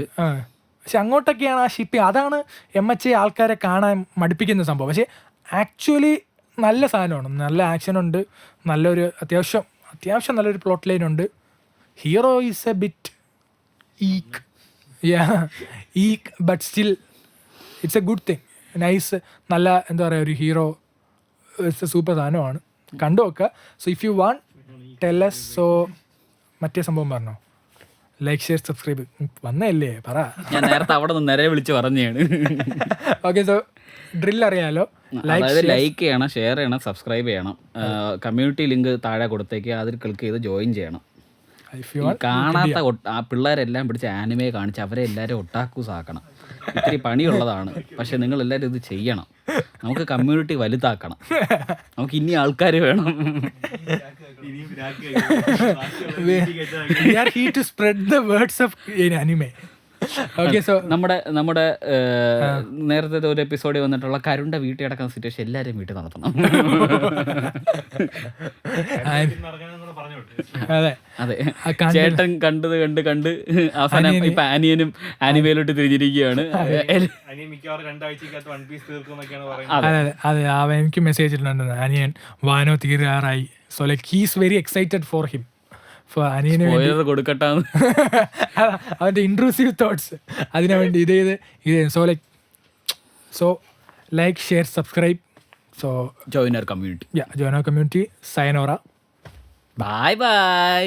പക്ഷെ അങ്ങോട്ടൊക്കെയാണ് ആ ഷിപ്പിംഗ്. അതാണ് MHA ആൾക്കാരെ കാണാൻ മടുപ്പിക്കുന്ന സംഭവം. പക്ഷേ ആക്ച്വലി നല്ല സാധനമാണ്, നല്ല ആക്ഷനുണ്ട്, നല്ലൊരു അത്യാവശ്യം നല്ലൊരു പ്ലോട്ട് ലൈൻ ഉണ്ട്. Hero is a bit eek but still it's a good thing, nice, നല്ല എന്താ പറയുക, ഒരു ഹീറോ സൂപ്പർ സാധനമാണ്, കണ്ടു നോക്കുക. So if you want tell us. So മറ്റേ സംഭവം പറഞ്ഞോ, ലൈക്ക് ഷെയർ സബ്സ്ക്രൈബ് വന്നല്ലേ പറ. ഞാൻ നേരത്തെ അവിടെ നിന്ന് നിറയെ വിളിച്ച് പറഞ്ഞാണ്. ഓക്കെ, സോ ഡ്രിൽ അറിയാലോ. ലൈക്ക് ചെയ്യണം, ഷെയർ ചെയ്യണം, സബ്സ്ക്രൈബ് ചെയ്യണം. കമ്മ്യൂണിറ്റി ലിങ്ക് താഴെ കൊടുത്തേക്ക്, അതിൽ ക്ലിക്ക് ചെയ്ത് ജോയിൻ ചെയ്യണം. കാണാത്ത ആ പിള്ളേരെല്ലാം പിടിച്ച് ആനിമയെ കാണിച്ച് അവരെ എല്ലാവരും ഒട്ടാക്കൂസ് ആക്കണം. ഇത്തിരി പണിയുള്ളതാണ്, പക്ഷെ നിങ്ങൾ എല്ലാവരും ഇത് ചെയ്യണം. നമുക്ക് കമ്മ്യൂണിറ്റി വലുതാക്കണം, നമുക്ക് ഇനി ആൾക്കാർ വേണം. ഇനിയും ബാക്കിയുള്ള we are here to spread the words of anime. Okay, so നമ്മുടെ നേരത്തെ ഒരു എപ്പിസോഡിൽ വന്നിട്ടുള്ള കരുണ്ട വീട്ടിൽ കിടക്കുന്ന സിറ്റുവേഷൻ എല്ലാവരും വീട്ടിൽ നടത്തണം. നടക്കാനെന്ന് പറഞ്ഞോട്ടെ. അതെ അതെ, ചേട്ടൻ കണ്ട് അവസാനം ഇപ്പൊ ആനിയനും ആനിമയിലോട്ട് തിരിഞ്ഞിരിക്കുകയാണ്. അനിയൻ മിക്കവാറും 2 ആഴ്ചക്കകത്ത് വൺ പീസ് തീർക്കും എന്നൊക്കെയാണ് പറയുന്നത്. അതെ അതെ അവൻ എനിക്ക് മെസ്സേജ് ഇട്ടിട്ടുണ്ട്, അനിയൻ വാനോ തീരാറായി. So like he's very excited for him. അനിയന് സ്പോയിലർ കൊടുക്കട്ടാന്ന് അവൻ്റെ ഇൻട്രൂസീവ് തോട്ട്സ് അതിനു വേണ്ടി ഇത് so like share subscribe. So join our community. join our community. Sayonara. Bye by.